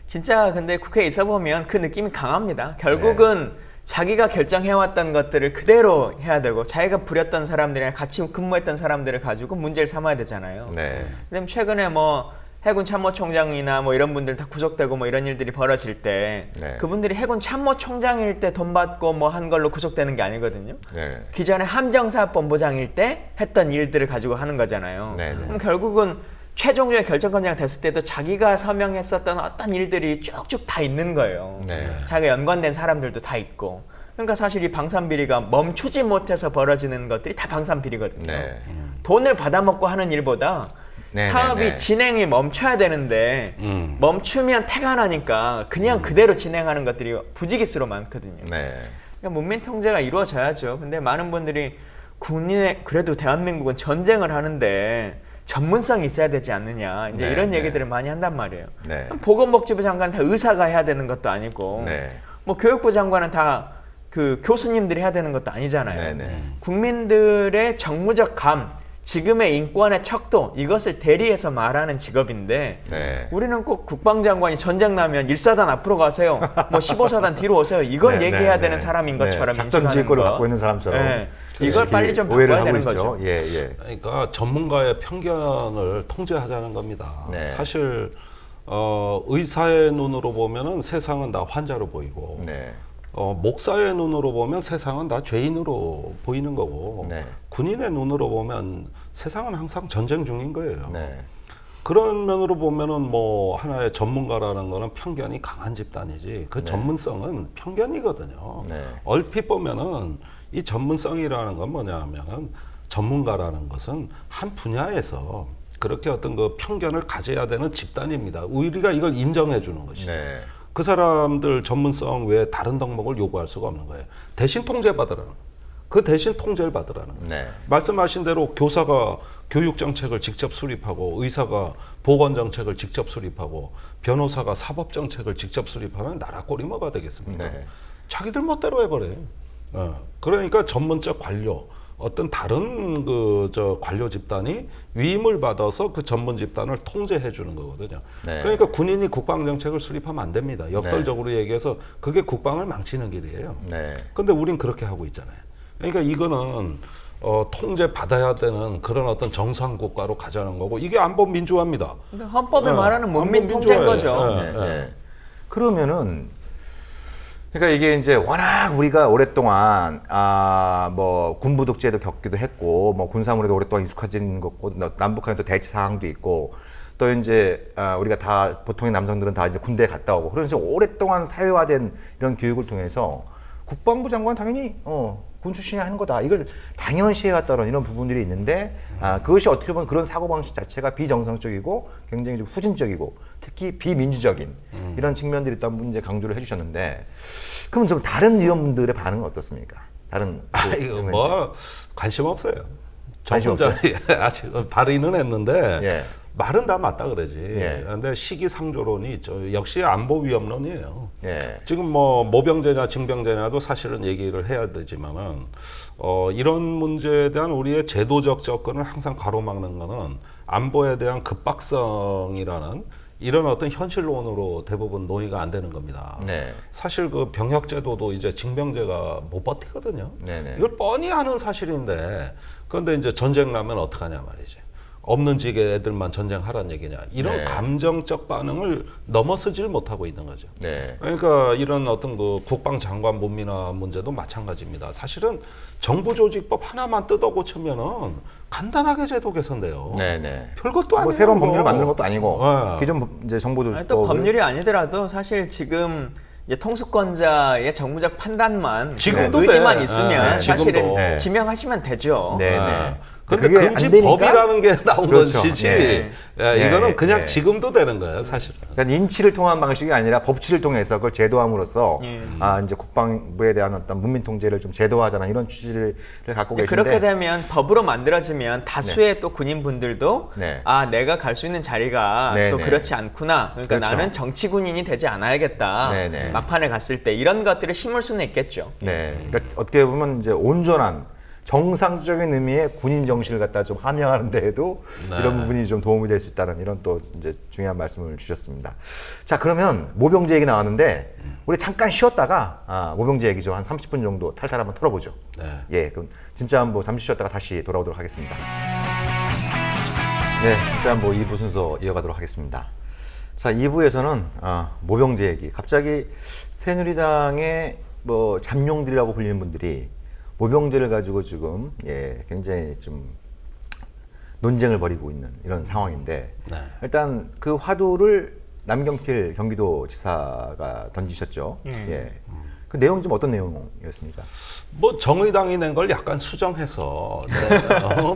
진짜 근데 국회에 있어 보면 그 느낌이 강합니다. 결국은 자기가 결정해왔던 것들을 그대로 해야 되고 자기가 부렸던 사람들이랑 같이 근무했던 사람들을 가지고 문제를 삼아야 되잖아요. 네. 그다음 최근에 뭐 해군 참모총장이나 뭐 이런 분들 다 구속되고 뭐 이런 일들이 벌어질 때 네. 그분들이 해군 참모총장일 때 돈 받고 뭐 한 걸로 구속되는 게 아니거든요. 네. 기존에 함정사업본부장일 때 했던 일들을 가지고 하는 거잖아요. 네, 네. 그럼 결국은 최종적인 결정권자가 됐을 때도 자기가 서명했었던 어떤 일들이 쭉쭉 다 있는 거예요. 네. 자기가 연관된 사람들도 다 있고. 그러니까 사실 이 방산비리가 멈추지 못해서 벌어지는 것들이 다 방산비리거든요. 네. 돈을 받아먹고 하는 일보다 네, 사업이 네, 네. 진행이 멈춰야 되는데 멈추면 태가 나니까 그냥 그대로 진행하는 것들이 부지기수로 많거든요. 네. 그러니까 문민 통제가 이루어져야죠. 근데 많은 분들이 군인의 그래도 대한민국은 전쟁을 하는데 전문성이 있어야 되지 않느냐 이제 네, 이런 네. 얘기들을 많이 한단 말이에요. 네. 보건복지부 장관 다 의사가 해야 되는 것도 아니고 네. 뭐 교육부 장관은 다 그 교수님들이 해야 되는 것도 아니잖아요. 네, 네. 국민들의 정무적 감, 지금의 인권의 척도 이것을 대리해서 말하는 직업인데 네. 우리는 꼭 국방장관이 전쟁 나면 1사단 앞으로 가세요. 뭐 15사단 뒤로 오세요. 이걸 네, 얘기해야 네, 되는 네. 사람인 네, 것처럼 작전 인식하는 지휘권을 거. 갖고 있는 사람처럼 네. 이걸 빨리 좀 오해를 바꿔야 하고 되는 있죠. 거죠. 예, 예. 그러니까 전문가의 편견을 통제하자는 겁니다. 네. 사실 의사의 눈으로 보면은 세상은 다 환자로 보이고 네. 목사의 눈으로 보면 세상은 다 죄인으로 보이는 거고 네. 군인의 눈으로 보면 세상은 항상 전쟁 중인 거예요. 네. 그런 면으로 보면은 뭐 하나의 전문가라는 거는 편견이 강한 집단이지 그 전문성은 편견이거든요. 네. 얼핏 보면은 이 전문성이라는 건 뭐냐면은 전문가라는 것은 한 분야에서 그렇게 어떤 그 편견을 가져야 되는 집단입니다. 우리가 이걸 인정해 주는 것이죠. 네. 그 사람들 전문성 외에 다른 덕목을 요구할 수가 없는 거예요. 대신 통제받으라는 그 대신 통제를 받으라는 거예요. 네. 말씀하신 대로 교사가 교육 정책을 직접 수립하고 의사가 보건 정책을 직접 수립하고 변호사가 사법 정책을 직접 수립하면 나라 꼴이 뭐가 되겠습니까? 네. 자기들 멋대로 해버려요. 그러니까 전문적 관료 어떤 다른 관료 집단이 위임을 받아서 그 전문 집단을 통제해 주는 거거든요. 네. 그러니까 군인이 국방 정책을 수립하면 안 됩니다. 역설적으로 얘기해서 그게 국방을 망치는 길이에요. 네. 근데 우린 그렇게 하고 있잖아요. 그러니까 이거는 통제 받아야 되는 그런 어떤 정상 국가로 가자는 거고 이게 안보 민주화입니다. 근데 헌법에 말하는 문민 통제인 민주화예요. 거죠. 네, 네. 그러면은 그러니까 이게 이제 워낙 우리가 오랫동안 뭐 군부 독재도 겪기도 했고 뭐 군사물에도 오랫동안 익숙해진 거고 남북한에 또 대치 상황도 있고 또 이제 우리가 다 보통의 남성들은 다 이제 군대에 갔다 오고 그런 식으로 오랫동안 사회화된 이런 교육을 통해서 국방부 장관 당연히 군 출신이 하는 거다. 이걸 당연시 해왔다는 이런 부분들이 있는데 그것이 어떻게 보면 그런 사고방식 자체가 비정상적이고 굉장히 좀 후진적이고 특히 비민주적인 이런 측면들이 있다는 문제 강조를 해주셨는데 그럼 좀 다른 의원분들의 반응은 어떻습니까? 다른 이거 뭐 관심 없어요. 관심 정권자이 아직 발의는 했는데 예. 말은 다 맞다 그러지. 예. 그런데 시기상조론이 있죠. 역시 안보 위협론이에요. 예. 지금 뭐 모병제냐 징병제냐도 사실은 얘기를 해야 되지만은 이런 문제에 대한 우리의 제도적 접근을 항상 가로막는 거는 안보에 대한 급박성이라는 이런 어떤 현실론으로 대부분 논의가 안 되는 겁니다. 네. 사실 그 병역제도도 이제 징병제가 못 버티거든요. 네네. 이걸 뻔히 아는 사실인데 그런데 이제 전쟁 나면 어떡하냐 말이지. 없는 지게 애들만 전쟁하라는 얘기냐. 이런 네. 감정적 반응을 넘어서질 못하고 있는 거죠. 네. 그러니까 이런 어떤 그 국방장관 문민화 문제도 마찬가지입니다. 사실은 정부조직법 하나만 뜯어 고치면은 간단하게 제도 개선돼요. 네네. 별것도 아니고 뭐 새로운 법률을 만드는 것도 아니고 네. 기존 이제 아니, 정보조직법 또 법률이 아니더라도 사실 지금 이제 통수권자의 정무적 판단만 지금도 의지만 돼. 있으면 네, 사실은 지금도. 네. 지명하시면 되죠. 네네. 근데 그게 안 금지법이라는 게 나온 그렇죠. 것이지 네. 이거는 그냥 네. 지금도 되는 거예요, 사실은. 그러니까 인치를 통한 방식이 아니라 법치를 통해서 그걸 제도함으로써 이제 국방부에 대한 어떤 문민 통제를 좀 제도화하자는 이런 취지를 갖고 근데 계신데 그렇게 되면 법으로 만들어지면 다수의 또 군인분들도 네. 내가 갈 수 있는 자리가 네, 또 네. 그렇지 않구나. 그러니까 그렇죠. 나는 정치 군인이 되지 않아야겠다. 네, 네. 막판에 갔을 때 이런 것들을 심을 수는 있겠죠. 네. 그러니까 어떻게 보면 이제 온전한 정상적인 의미의 군인 정신을 갖다 좀 함양하는 데에도 네. 이런 부분이 좀 도움이 될 수 있다는 이런 또 이제 중요한 말씀을 주셨습니다. 자, 그러면 모병제 얘기 나왔는데 우리 잠깐 쉬었다가 모병제 얘기 좀 한 30분 정도 탈탈 한번 털어보죠. 네. 예, 그럼 진짜 한번 잠시 쉬었다가 다시 돌아오도록 하겠습니다. 네, 진짜 한번 2부 순서 이어가도록 하겠습니다. 자, 2부에서는 모병제 얘기. 갑자기 새누리당의 뭐 잠룡들이라고 불리는 분들이 모병제를 가지고 지금 굉장히 좀 논쟁을 벌이고 있는 이런 상황인데 네. 일단 그 화두를 남경필 경기도지사가 던지셨죠. 예. 그 내용 좀 어떤 내용이었습니까? 뭐 정의당이 낸 걸 약간 수정해서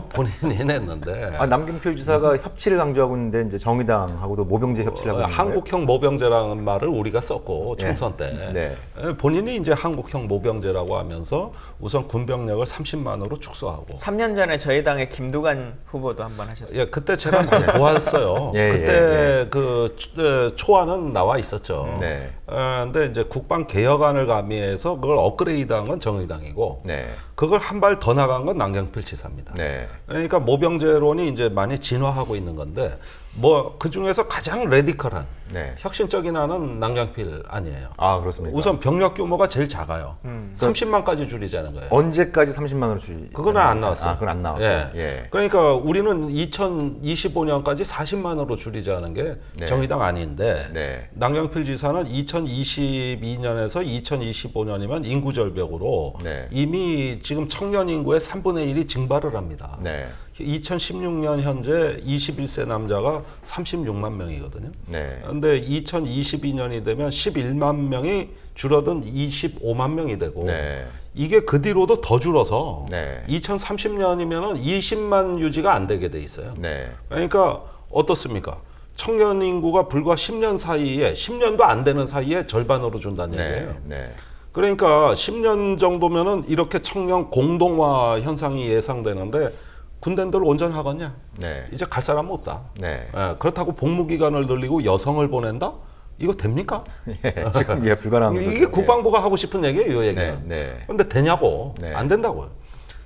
본인이 냈는데 남경필 지사가 협치를 강조하고 있는데 이제 정의당하고도 모병제 협치를 하고 있는 거예요? 한국형 모병제라는 말을 우리가 썼고 총선 때 네. 본인이 이제 한국형 모병제라고 하면서 우선 군병력을 30만으로 축소하고 3년 전에 저희 당의 김두관 후보도 한번 하셨어요. 예, 그때 제가 많이 보았어요. 예, 그때 그 초안은 나와 있었죠. 네. 근데 이제 국방 개혁안을 가미해서 그걸 업그레이드한 건 정의당이고, 네. 그걸 한 발 더 나간 건 남경필 지사입니다. 네. 그러니까 모병제론이 이제 많이 진화하고 있는 건데, 뭐 그 중에서 가장 레디컬한 네. 혁신적인 안은 남경필 아니에요. 아, 그렇습니까? 우선 병력 규모가 제일 작아요. 30만까지 줄이자는 거예요. 언제까지 30만으로 줄이? 그거는 안 나왔어요. 그건 안 나왔고. 예. 예. 그러니까 우리는 2025년까지 40만으로 줄이자는 게 네. 정의당 아닌데 네. 남경필 지사는 2022년에서 2025년이면 인구 절벽으로 네. 이미 지금 청년 인구의 3분의 1이 증발을 합니다. 네. 2016년 현재 21세 남자가 36만 명이거든요. 네. 그런데 2022년이 되면 11만 명이 줄어든 25만 명이 되고 네. 이게 그 뒤로도 더 줄어서 네. 2030년이면 20만 유지가 안 되게 돼 있어요. 네. 그러니까 어떻습니까? 청년 인구가 불과 10년 사이에 10년도 안 되는 사이에 절반으로 준다는 얘기예요. 네. 그러니까 10년 정도면은 이렇게 청년 공동화 현상이 예상되는데 군대들 온전하겠냐? 네. 이제 갈 사람 없다. 네. 그렇다고 복무 기간을 늘리고 여성을 보낸다? 이거 됩니까? 예, 지금 불가능한 거죠. 이게 국방부가 하고 싶은 얘기예요, 이 얘기는. 네. 근데 되냐고? 네. 안 된다고요.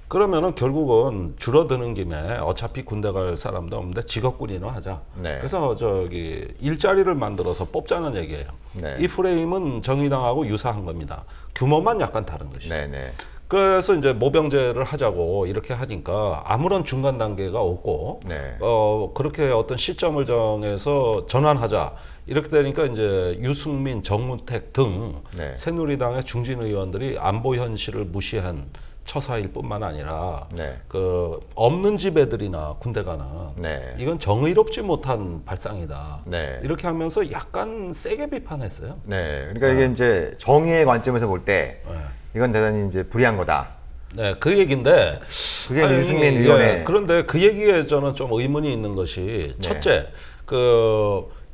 그러면은 결국은 줄어드는 김에 어차피 군대 갈 사람도 없는데 직업군인을 하자. 네. 그래서 저기 일자리를 만들어서 뽑자는 얘기예요. 네. 이 프레임은 정의당하고 유사한 겁니다. 규모만 약간 다른 것이죠. 네. 네. 그래서 이제 모병제를 하자고 이렇게 하니까 아무런 중간 단계가 없고 네. 그렇게 어떤 시점을 정해서 전환하자 이렇게 되니까 이제 유승민, 정무택 등 네. 새누리당의 중진 의원들이 안보 현실을 무시한 처사일 뿐만 아니라 네. 그 없는 집 애들이나 군대 가는 네. 이건 정의롭지 못한 발상이다. 네. 이렇게 하면서 약간 세게 비판했어요. 네. 그러니까 이게 이제 정의의 관점에서 볼 때 네. 이건 대단히 이제 불리한 거다. 네, 그 얘기인데 그게 이제 유승민 의원의 그런데 그 얘기에 저는 좀 의문이 있는 것이 첫째,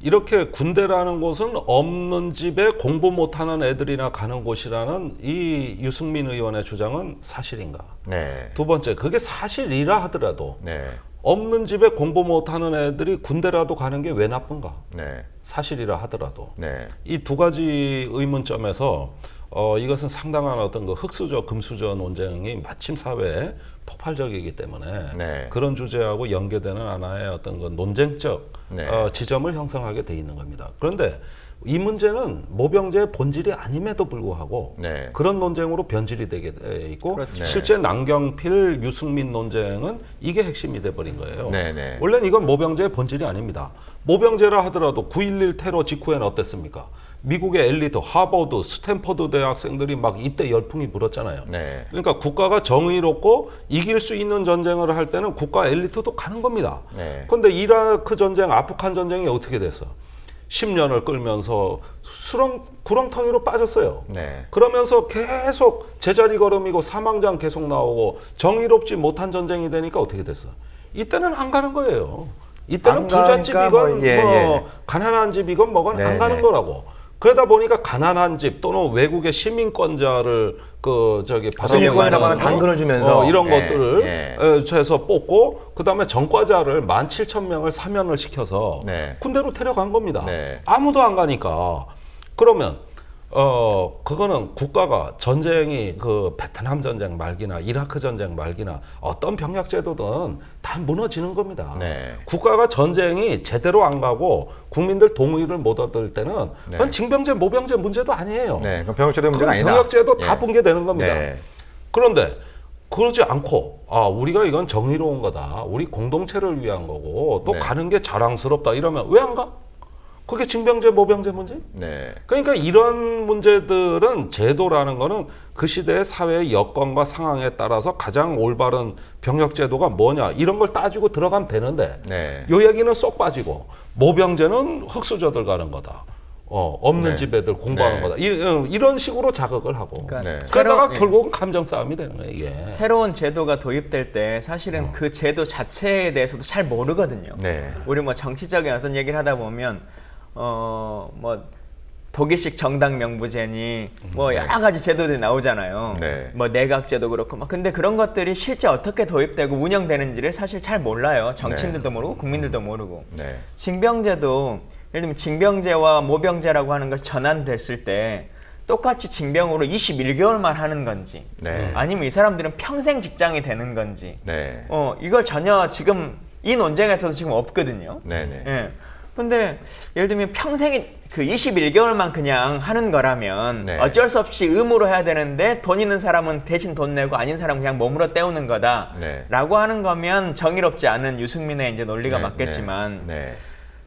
이렇게 군대라는 곳은 없는 집에 공부 못하는 애들이나 가는 곳이라는 이 유승민 의원의 주장은 사실인가? 네. 두 번째, 그게 사실이라 하더라도 네. 없는 집에 공부 못하는 애들이 군대라도 가는 게 왜 나쁜가? 네. 사실이라 하더라도 네. 이 두 가지 의문점에서 이것은 상당한 어떤 그 흑수저 금수저 논쟁이 마침 사회에 폭발적이기 때문에 네. 그런 주제하고 연계되는 하나의 어떤 그 논쟁적 네. 지점을 형성하게 돼 있는 겁니다. 그런데 이 문제는 모병제의 본질이 아님에도 불구하고 네. 그런 논쟁으로 변질이 되게 돼 있고 그렇죠. 실제 남경필 유승민 논쟁은 이게 핵심이 돼버린 거예요. 네, 네. 원래는 이건 모병제의 본질이 아닙니다. 모병제라 하더라도 9.11 테러 직후에는 어땠습니까? 미국의 엘리트, 하버드, 스탠퍼드 대학생들이 막 입대 열풍이 불었잖아요. 네. 그러니까 국가가 정의롭고 이길 수 있는 전쟁을 할 때는 국가 엘리트도 가는 겁니다. 네. 그런데 이라크 전쟁, 아프간 전쟁이 어떻게 됐어? 10년을 끌면서 구렁텅이로 빠졌어요. 네. 그러면서 계속 제자리 걸음이고 사망자 계속 나오고 정의롭지 못한 전쟁이 되니까 어떻게 됐어? 이때는 안 가는 거예요. 이때는 안 가니까 부잣집이건 뭐, 예. 가난한 집이건 뭐건 네, 안 가는 네. 거라고. 그러다 보니까 가난한 집 또는 외국의 시민권자를 시민권이라고 하는 당근을 주면서 이런 예, 것들을 예. 해서 뽑고 그다음에 전과자를 17,000명을 사면을 시켜서 네. 군대로 데려간 겁니다. 네. 아무도 안 가니까. 그러면 그거는 국가가 전쟁이 그 베트남 전쟁 말기나 이라크 전쟁 말기나 어떤 병력 제도든 다 무너지는 겁니다. 네. 국가가 전쟁이 제대로 안 가고 국민들 동의를 못 얻을 때는 그건 네. 징병제, 모병제 문제도 아니에요. 네. 그럼 병역제도 문제가 그건 아니다. 병역제도 다 예. 붕괴되는 겁니다. 네. 그런데 그러지 않고 우리가 이건 정의로운 거다. 우리 공동체를 위한 거고 또 네. 가는 게 자랑스럽다 이러면 왜 안 가? 그게 징병제, 모병제 문제? 네. 그러니까 이런 문제들은 제도라는 거는 그 시대의 사회의 여건과 상황에 따라서 가장 올바른 병역 제도가 뭐냐 이런 걸 따지고 들어가면 되는데 네. 요 얘기는 쏙 빠지고 모병제는 흑수저들 가는 거다. 없는 네. 집 애들 공부하는 네. 거다. 이런 식으로 자극을 하고 그러니까 네. 그러다가 새로운- 결국은 감정 싸움이 되는 거예요. 이게. 새로운 제도가 도입될 때 사실은 그 제도 자체에 대해서도 잘 모르거든요. 네. 우리 뭐 정치적인 어떤 얘기를 하다 보면 뭐 독일식 정당 명부제니 뭐 여러 가지 제도들이 나오잖아요. 네. 뭐 내각제도 그렇고 막 근데 그런 것들이 실제 어떻게 도입되고 운영되는지를 사실 잘 몰라요. 정치인들도 모르고 국민들도 모르고. 네. 징병제도 예를 들면 징병제와 모병제라고 하는 것이 전환됐을 때 똑같이 징병으로 21개월만 하는 건지 네. 아니면 이 사람들은 평생 직장이 되는 건지 네. 이걸 전혀 지금 이 논쟁에서도 지금 없거든요. 네. 네. 예. 근데 예를 들면 평생이 그 21개월만 그냥 하는 거라면 네. 어쩔 수 없이 의무로 해야 되는데 돈 있는 사람은 대신 돈 내고 아닌 사람은 그냥 몸으로 때우는 거다 네. 라고 하는 거면 정의롭지 않은 유승민의 이제 논리가 네. 맞겠지만 네.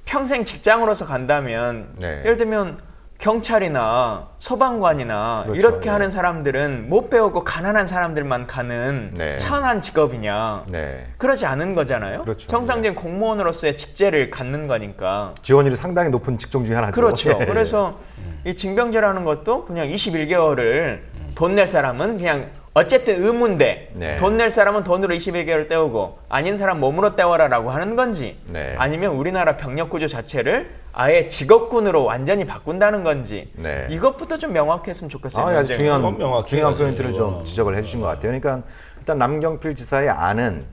평생 직장으로서 간다면 네. 예를 들면 경찰이나 소방관이나 그렇죠. 이렇게 네. 하는 사람들은 못 배우고 가난한 사람들만 가는 네. 천한 직업이냐 네. 그러지 않은 거잖아요. 그렇죠. 정상적인 공무원으로서의 직제를 갖는 거니까. 지원율이 상당히 높은 직종 중에 하나죠. 그렇죠. 예. 그래서 이 징병제라는 것도 그냥 21개월을 돈 낼 사람은 그냥 어쨌든 의무인데 네. 돈 낼 사람은 돈으로 21개월 때우고 아닌 사람 몸으로 때워라라고 하는 건지 네. 아니면 우리나라 병력 구조 자체를 아예 직업군으로 완전히 바꾼다는 건지 네. 이것부터 좀 명확했으면 좋겠어요. 아주 논쟁에서. 중요한 그건 명확해야지, 중요한 포인트를 좀 이거는. 지적을 해주신 것 같아요. 그러니까 일단 남경필 지사의 안은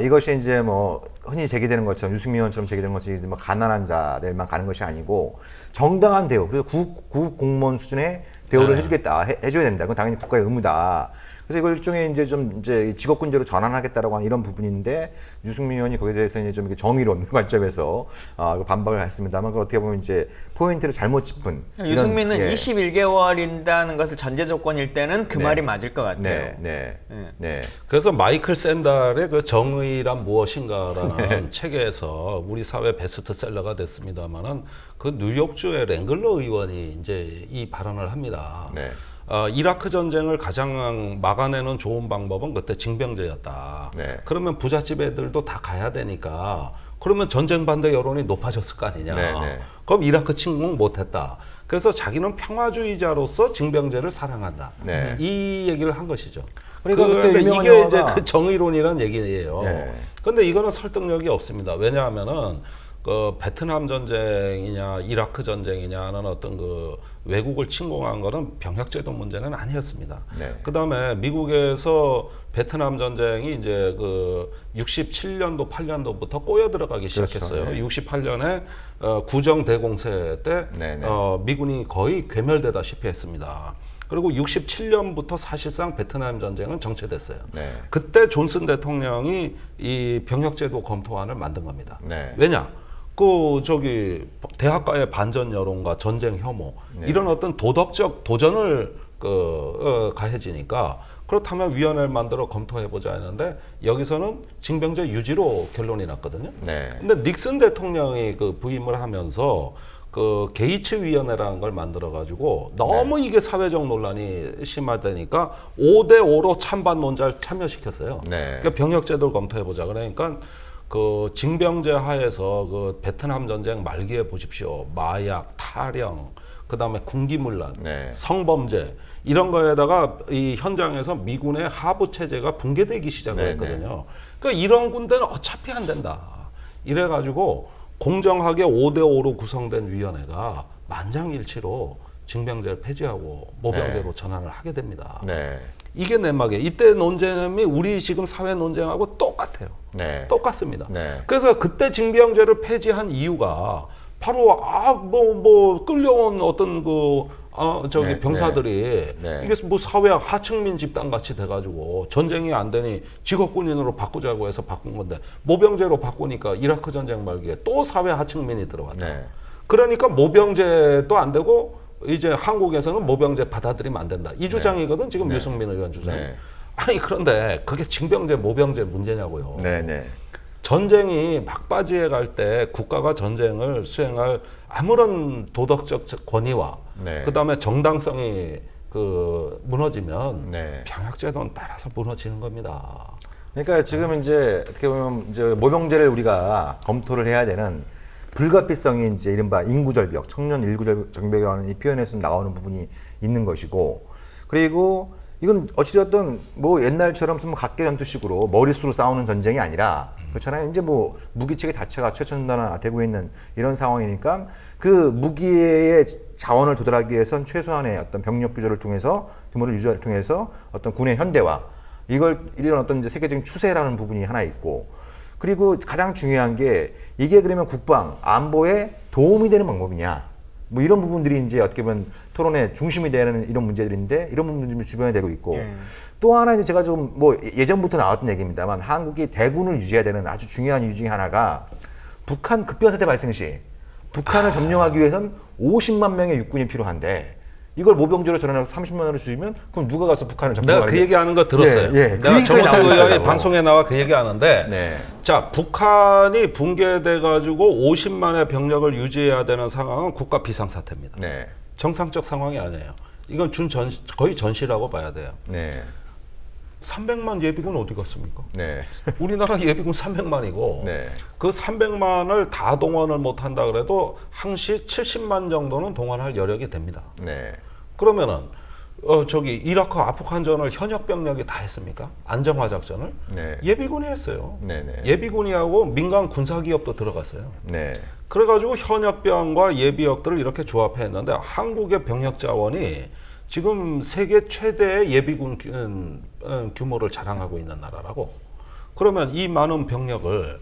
이것이 이제 뭐 흔히 제기되는 것처럼 유승민 의원처럼 제기되는 것이 이제 뭐 가난한 자들만 가는 것이 아니고 정당한 대우, 그래서 국 공무원 수준의 대우를 네. 해줘야 된다. 그건 당연히 국가의 의무다. 그래서 이걸 일종의 이제 직업군제로 전환하겠다라고 하는 이런 부분인데 유승민 의원이 거기에 대해서 이제 좀 이렇게 정의로운 관점에서 반박을 했습니다만 그걸 어떻게 보면 이제 포인트를 잘못 짚은 유승민은 이런, 예. 21개월인다는 것을 전제 조건일 때는 그 네. 말이 맞을 것 같아요. 네, 네, 네. 네. 그래서 마이클 샌달의 그 정의란 무엇인가라는 네. 책에서 우리 사회 베스트셀러가 됐습니다만은 그 뉴욕주의 랭글러 의원이 이제 이 발언을 합니다. 네. 이라크 전쟁을 가장 막아내는 좋은 방법은 그때 징병제였다. 네. 그러면 부잣집 애들도 다 가야 되니까 그러면 전쟁 반대 여론이 높아졌을 거 아니냐. 네, 네. 그럼 이라크 침공 못했다. 그래서 자기는 평화주의자로서 징병제를 사랑한다. 네. 이 얘기를 한 것이죠. 그러니까 그때 근데 유명한 이게 이제 영화가- 그 정의론이라는 얘기예요. 네. 근데 이거는 설득력이 없습니다. 왜냐하면은 그 베트남 전쟁이냐 이라크 전쟁이냐는 어떤 그 외국을 침공한 거는 병역제도 문제는 아니었습니다. 네. 그다음에 미국에서 베트남 전쟁이 이제 그 67년도 8년도부터 꼬여 들어가기 시작했어요. 그렇죠. 네. 68년에 구정 대공세 때 네, 네. 미군이 거의 괴멸되다시피 했습니다. 그리고 67년부터 사실상 베트남 전쟁은 정체됐어요. 네. 그때 존슨 대통령이 이 병역제도 검토안을 만든 겁니다. 네. 왜냐? 그 저기 대학가의 반전 여론과 전쟁 혐오 네. 이런 어떤 도덕적 도전을 가해지니까 그렇다면 위원회를 만들어 검토해 보자 했는데 여기서는 징병제 유지로 결론이 났거든요. 네. 근데 닉슨 대통령이 그 부임을 하면서 그 게이츠 위원회라는 걸 만들어 가지고 너무 이게 사회적 논란이 심화되니까 5대5로 찬반 논자를 참여시켰어요. 네. 그러니까 병역 제도를 검토해 보자. 그러니까 그 징병제 하에서 그 베트남 전쟁 말기에 보십시오. 마약, 탈영, 그다음에 군기문란, 네. 성범죄 이런 거에다가 이 현장에서 미군의 하부 체제가 붕괴되기 시작을 네, 했거든요. 그러니까 이런 군대는 어차피 안 된다. 이래 가지고 공정하게 5대5로 구성된 위원회가 만장일치로 징병제를 폐지하고 모병제로 전환을 하게 됩니다. 네. 이게 내막이에요. 이때 논쟁이 우리 지금 사회 논쟁하고 똑같아요. 네. 똑같습니다. 네. 그래서 그때 징병제를 폐지한 이유가 바로 끌려온 어떤 네, 병사들이 네. 이게 뭐 사회 하층민 집단 같이 돼가지고 전쟁이 안 되니 직업군인으로 바꾸자고 해서 바꾼 건데 모병제로 바꾸니까 이라크 전쟁 말기에 또 사회 하층민이 들어왔다. 네. 그러니까 모병제도 안 되고 이제 한국에서는 모병제 받아들이면 안 된다. 이 주장이거든 지금 네. 유승민 의원 주장. 네. 아니 그런데 그게 징병제 모병제 문제냐고요. 네. 네. 전쟁이 막바지에 갈 때 국가가 전쟁을 수행할 아무런 도덕적 권위와 네. 그다음에 정당성이 그 무너지면 네. 병역제도는 따라서 무너지는 겁니다. 그러니까 지금 이제 어떻게 보면 이제 모병제를 우리가 검토를 해야 되는 불가피성이 이제 이른바 인구절벽, 청년 인구절벽이라는 이 표현에서 나오는 부분이 있는 것이고, 그리고 이건 어찌됐든 뭐 옛날처럼 뭐 각계 전투식으로 머릿수로 싸우는 전쟁이 아니라 그렇잖아요. 이제 뭐 무기 체계 자체가 최첨단화되고 있는 이런 상황이니까 그 무기의 자원을 도달하기 위해선 최소한의 어떤 병력 규조를 통해서 규모를 유지를 통해서 어떤 군의 현대화 이런 어떤 이제 세계적인 추세라는 부분이 하나 있고, 그리고 가장 중요한 게 이게 그러면 국방 안보에 도움이 되는 방법이냐, 뭐 이런 부분들이 이제 어떻게 보면 토론의 중심이 되는 이런 문제들인데 이런 부분들이 주변에 되고 있고, 또 하나 이제 제가 좀 뭐 예전부터 나왔던 얘기입니다만 한국이 대군을 유지해야 되는 아주 중요한 이유 중에 하나가 북한 급변사태 발생 시 북한을 점령하기 위해선 50만 명의 육군이 필요한데 이걸 모병제로 전환해서 30만원을 줄이면 그럼 누가 가서 북한을 내가 점령하는데? 그 얘기하는 거 들었어요. 예, 예. 그 내가 얘기가 정호택 나오고 의원이 있어요. 방송에 나와 그 얘기하는데, 네. 자 북한이 붕괴돼 가지고 50만의 병력을 유지해야 되는 상황은 국가 비상사태입니다. 네. 정상적 상황이 아니에요. 이건 거의 전시라고 봐야 돼요. 네. 300만 예비군 어디 갔습니까? 네. 우리나라 예비군 300만이고 네. 그 300만을 다 동원을 못 한다 그래도 항시 70만 정도는 동원할 여력이 됩니다. 네. 그러면은 이라크 아프간전을 현역 병력이 다 했습니까? 안정화 작전을 네. 예비군이 했어요. 네, 네. 예비군이 하고 민간 군사 기업도 들어갔어요. 네. 그래가지고 현역병과 예비역들을 이렇게 조합했는데 한국의 병력 자원이 지금 세계 최대의 예비군 규모를 자랑하고 있는 나라라고. 그러면 이 많은 병력을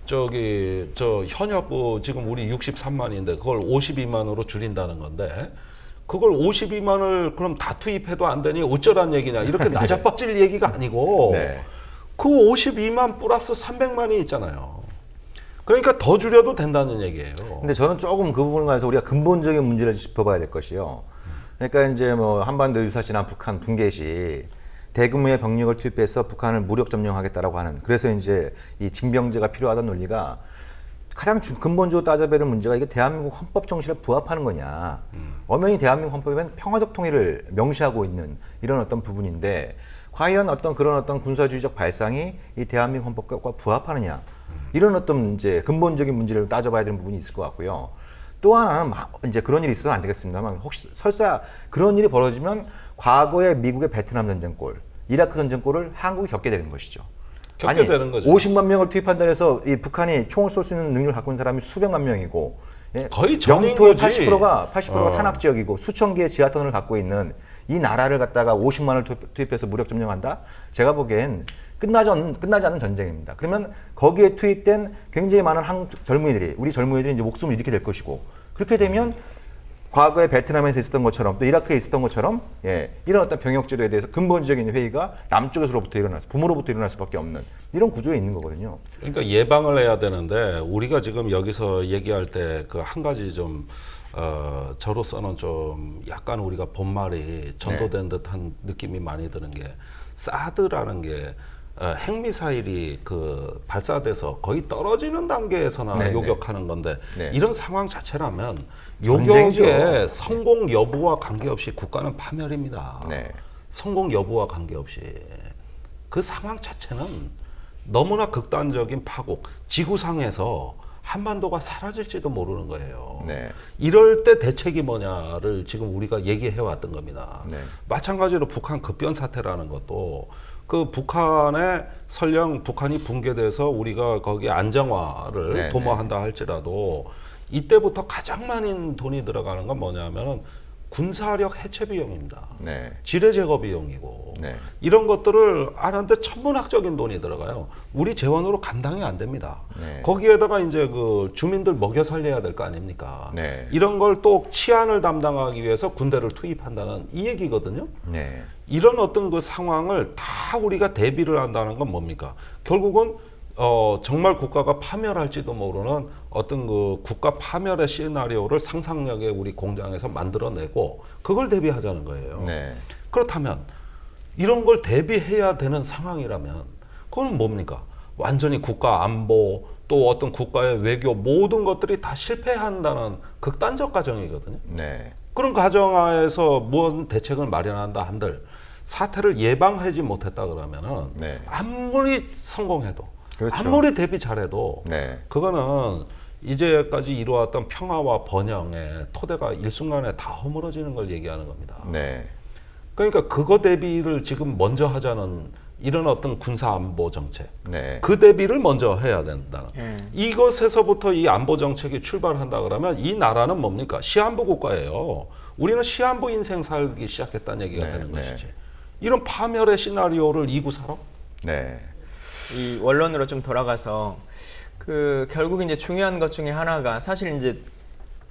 현역 지금 우리 63만인데 그걸 52만으로 줄인다는 건데 그걸 52만을 그럼 다 투입해도 안 되니 어쩌란 얘기냐 이렇게 낮아빠질 얘기가 아니고 네. 그 52만 플러스 300만이 있잖아요. 그러니까 더 줄여도 된다는 얘기예요. 근데 저는 조금 그 부분에 관해서 우리가 근본적인 문제를 짚어봐야 될 것이요. 그러니까 이제 뭐 한반도 유사시나 북한 붕괴 시 대규모의 병력을 투입해서 북한을 무력 점령하겠다라고 하는, 그래서 이제 이 징병제가 필요하다는 논리가 가장 근본적으로 따져봐야 될 문제가 이게 대한민국 헌법 정신에 부합하는 거냐. 엄연히 대한민국 헌법에는 평화적 통일을 명시하고 있는 이런 어떤 부분인데 과연 그런 어떤 군사주의적 발상이 이 대한민국 헌법과 부합하느냐. 이런 어떤 이제 근본적인 문제를 따져봐야 되는 부분이 있을 것 같고요. 또 하나는 이제 그런 일이 있어서 안 되겠습니다만 혹시 설사 그런 일이 벌어지면 과거에 미국의 베트남 전쟁골, 이라크 전쟁골을 한국이 겪게 되는 것이죠. 겪게 되는 거죠. 50만 명을 투입한다 해서 이 북한이 총을 쏠 수 있는 능력을 갖고 있는 사람이 수백만 명이고 예? 거의 전인 영토의 거지. 80%가 산악 지역이고 수천 개의 지하터널을 갖고 있는 이 나라를 갖다가 50만을 투입해서 무력 점령한다? 제가 보기엔 끝나지 않는 전쟁입니다. 그러면 거기에 투입된 굉장히 많은 한국 젊은이들이, 우리 젊은이들이 이제 목숨을 잃게 될 것이고, 그렇게 되면 과거에 베트남에서 있었던 것처럼 또 이라크에 있었던 것처럼 예, 이런 어떤 병역 제도에 대해서 근본적인 회의가 남쪽에서부터 부모로부터 일어날 수밖에 없는 이런 구조에 있는 거거든요. 그러니까 예방을 해야 되는데 우리가 지금 여기서 얘기할 때 그 한 가지 좀 저로서는 좀 약간 우리가 본말이 전도된 듯한 느낌이 많이 드는 게 사드라는 게 핵미사일이 그 발사돼서 거의 떨어지는 단계에서나 네네. 요격하는 건데 네. 이런 상황 자체라면 전쟁이죠. 요격의 성공 여부와 관계없이 국가는 파멸입니다. 네. 성공 여부와 관계없이 그 상황 자체는 너무나 극단적인 파국, 지구상에서 한반도가 사라질지도 모르는 거예요. 네. 이럴 때 대책이 뭐냐를 지금 우리가 얘기해 왔던 겁니다. 네. 마찬가지로 북한 급변 사태라는 것도 그 북한의 설령 북한이 붕괴돼서 우리가 거기에 안정화를 네, 도모한다 할지라도 이때부터 가장 많은 돈이 들어가는 건 뭐냐면은 군사력 해체 비용입니다. 네. 지뢰 제거 비용이고 네. 이런 것들을 하는데 천문학적인 돈이 들어가요. 우리 재원으로 감당이 안 됩니다. 네. 거기에다가 이제 그 주민들 먹여 살려야 될 거 아닙니까? 네. 이런 걸 또 치안을 담당하기 위해서 군대를 투입한다는 이 얘기거든요. 네. 이런 어떤 그 상황을 다 우리가 대비를 한다는 건 뭡니까? 결국은 정말 국가가 파멸할지도 모르는 어떤 그 국가 파멸의 시나리오를 상상력에 우리 공장에서 만들어내고 그걸 대비하자는 거예요. 네. 그렇다면 이런 걸 대비해야 되는 상황이라면 그건 뭡니까? 완전히 국가 안보 또 어떤 국가의 외교 모든 것들이 다 실패한다는 극단적 가정이거든요. 네. 그런 가정하에서 무슨 대책을 마련한다 한들 사태를 예방하지 못했다 그러면은 네. 아무리 성공해도 그렇죠. 아무리 대비 잘해도 네. 그거는 이제까지 이루어왔던 평화와 번영의 토대가 일순간에 다 허물어지는 걸 얘기하는 겁니다. 네. 그러니까 그거 대비를 지금 먼저 하자는 이런 어떤 군사 안보 정책, 네. 그 대비를 먼저 해야 된다. 예. 이것에서부터 이 안보 정책이 출발한다 그러면 이 나라는 뭡니까? 시한부 국가예요. 우리는 시한부 인생 살기 시작했다는 얘기가 네, 되는 네. 것이지. 이런 파멸의 시나리오를 이구 살아? 네. 이 원론으로 좀 돌아가서 그 결국 이제 중요한 것 중에 하나가 사실 이제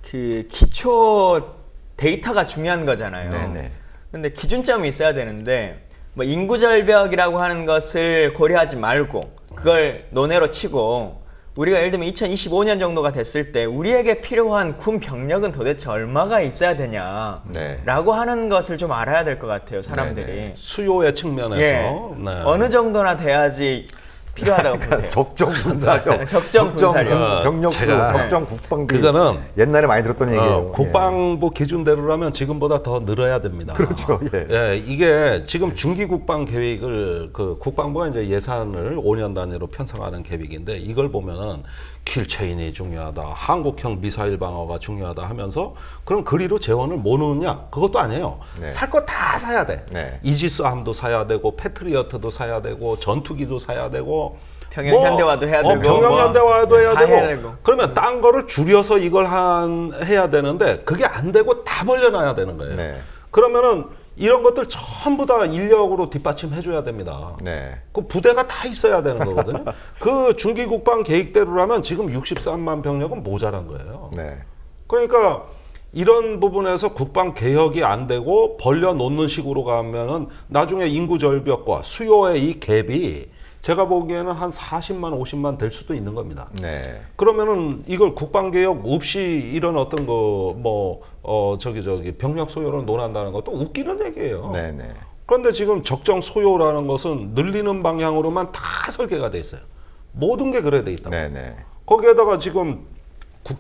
그 기초 데이터가 중요한 거잖아요. 네네. 근데 기준점이 있어야 되는데 뭐 인구 절벽이라고 하는 것을 고려하지 말고 그걸 논외로 치고 우리가 예를 들면 2025년 정도가 됐을 때 우리에게 필요한 군 병력은 도대체 얼마가 있어야 되냐라고 네. 하는 것을 좀 알아야 될 것 같아요, 사람들이. 네네. 수요의 측면에서 예. 네. 어느 정도나 돼야지 필요하다고 보세요. 적정 군사력, 적정 군사력. 병력수, 제가 적정 국방비. 그거는 옛날에 많이 들었던 얘기예요. 국방부 기준대로라면 지금보다 더 늘어야 됩니다. 그렇죠. 예. 예, 이게 지금 중기 국방 계획을 그 국방부가 이제 예산을 5년 단위로 편성하는 계획인데 이걸 보면은 킬체인이 중요하다, 한국형 미사일 방어가 중요하다 하면서 그럼 그리로 재원을 뭐 넣느냐? 그것도 아니에요. 네. 살 거 다 사야 돼. 네. 이지스함도 사야 되고 패트리어트도 사야 되고 전투기도 사야 되고 평양 현대화도 해야 되고 평양 뭐 현대화도 해야 다 되고. 해야 되고. 그러면 딴 거를 줄여서 이걸 해야 되는데 그게 안 되고 다 벌려놔야 되는 거예요. 네. 그러면은 이런 것들 전부 다 인력으로 뒷받침해줘야 됩니다. 네. 그 부대가 다 있어야 되는 거거든요. 그 중기국방 계획대로라면 지금 63만 병력은 모자란 거예요. 네. 그러니까 이런 부분에서 국방 개혁이 안 되고 벌려놓는 식으로 가면은 나중에 인구 절벽과 수요의 이 갭이 제가 보기에는 한 40만, 50만 될 수도 있는 겁니다. 네. 그러면은 이걸 국방 개혁 없이 이런 어떤 병력 소요를 논한다는 것도 웃기는 얘기예요. 네. 네. 그런데 지금 적정 소요라는 것은 늘리는 방향으로만 다 설계가 돼 있어요. 모든 게 그래 돼 있다. 네. 네. 거기에다가 지금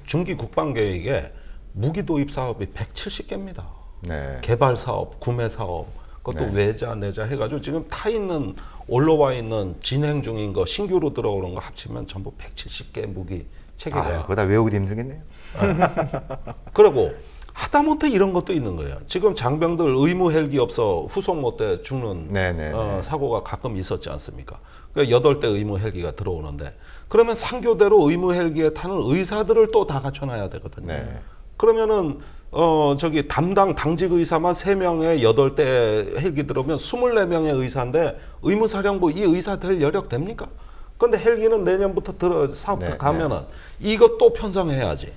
중기 국방 계획에 무기 도입 사업이 170개입니다. 네. 개발 사업, 구매 사업, 그것도 네. 외자, 내자 해가지고 지금 타 있는 올라와 있는 진행 중인 거 신규로 들어오는 거 합치면 전부 170개 무기 체계가. 아, 그거 다 외우기도 힘들겠네요. 그리고 하다못해 이런 것도 있는 거예요. 지금 장병들 의무 헬기 없어 후속 못 때 죽는 네네네. 사고가 가끔 있었지 않습니까? 그러니까 8대 의무 헬기가 들어오는데 그러면 상교대로 의무 헬기에 타는 의사들을 또 다 갖춰놔야 되거든요. 네. 그러면은 저기 담당 당직 의사만 3명에 8대 헬기 들어오면 24명의 의사인데 의무사령부 이 의사 될 여력 됩니까? 근데 헬기는 내년부터 사업부터 네, 가면은 이것도 편성해야지.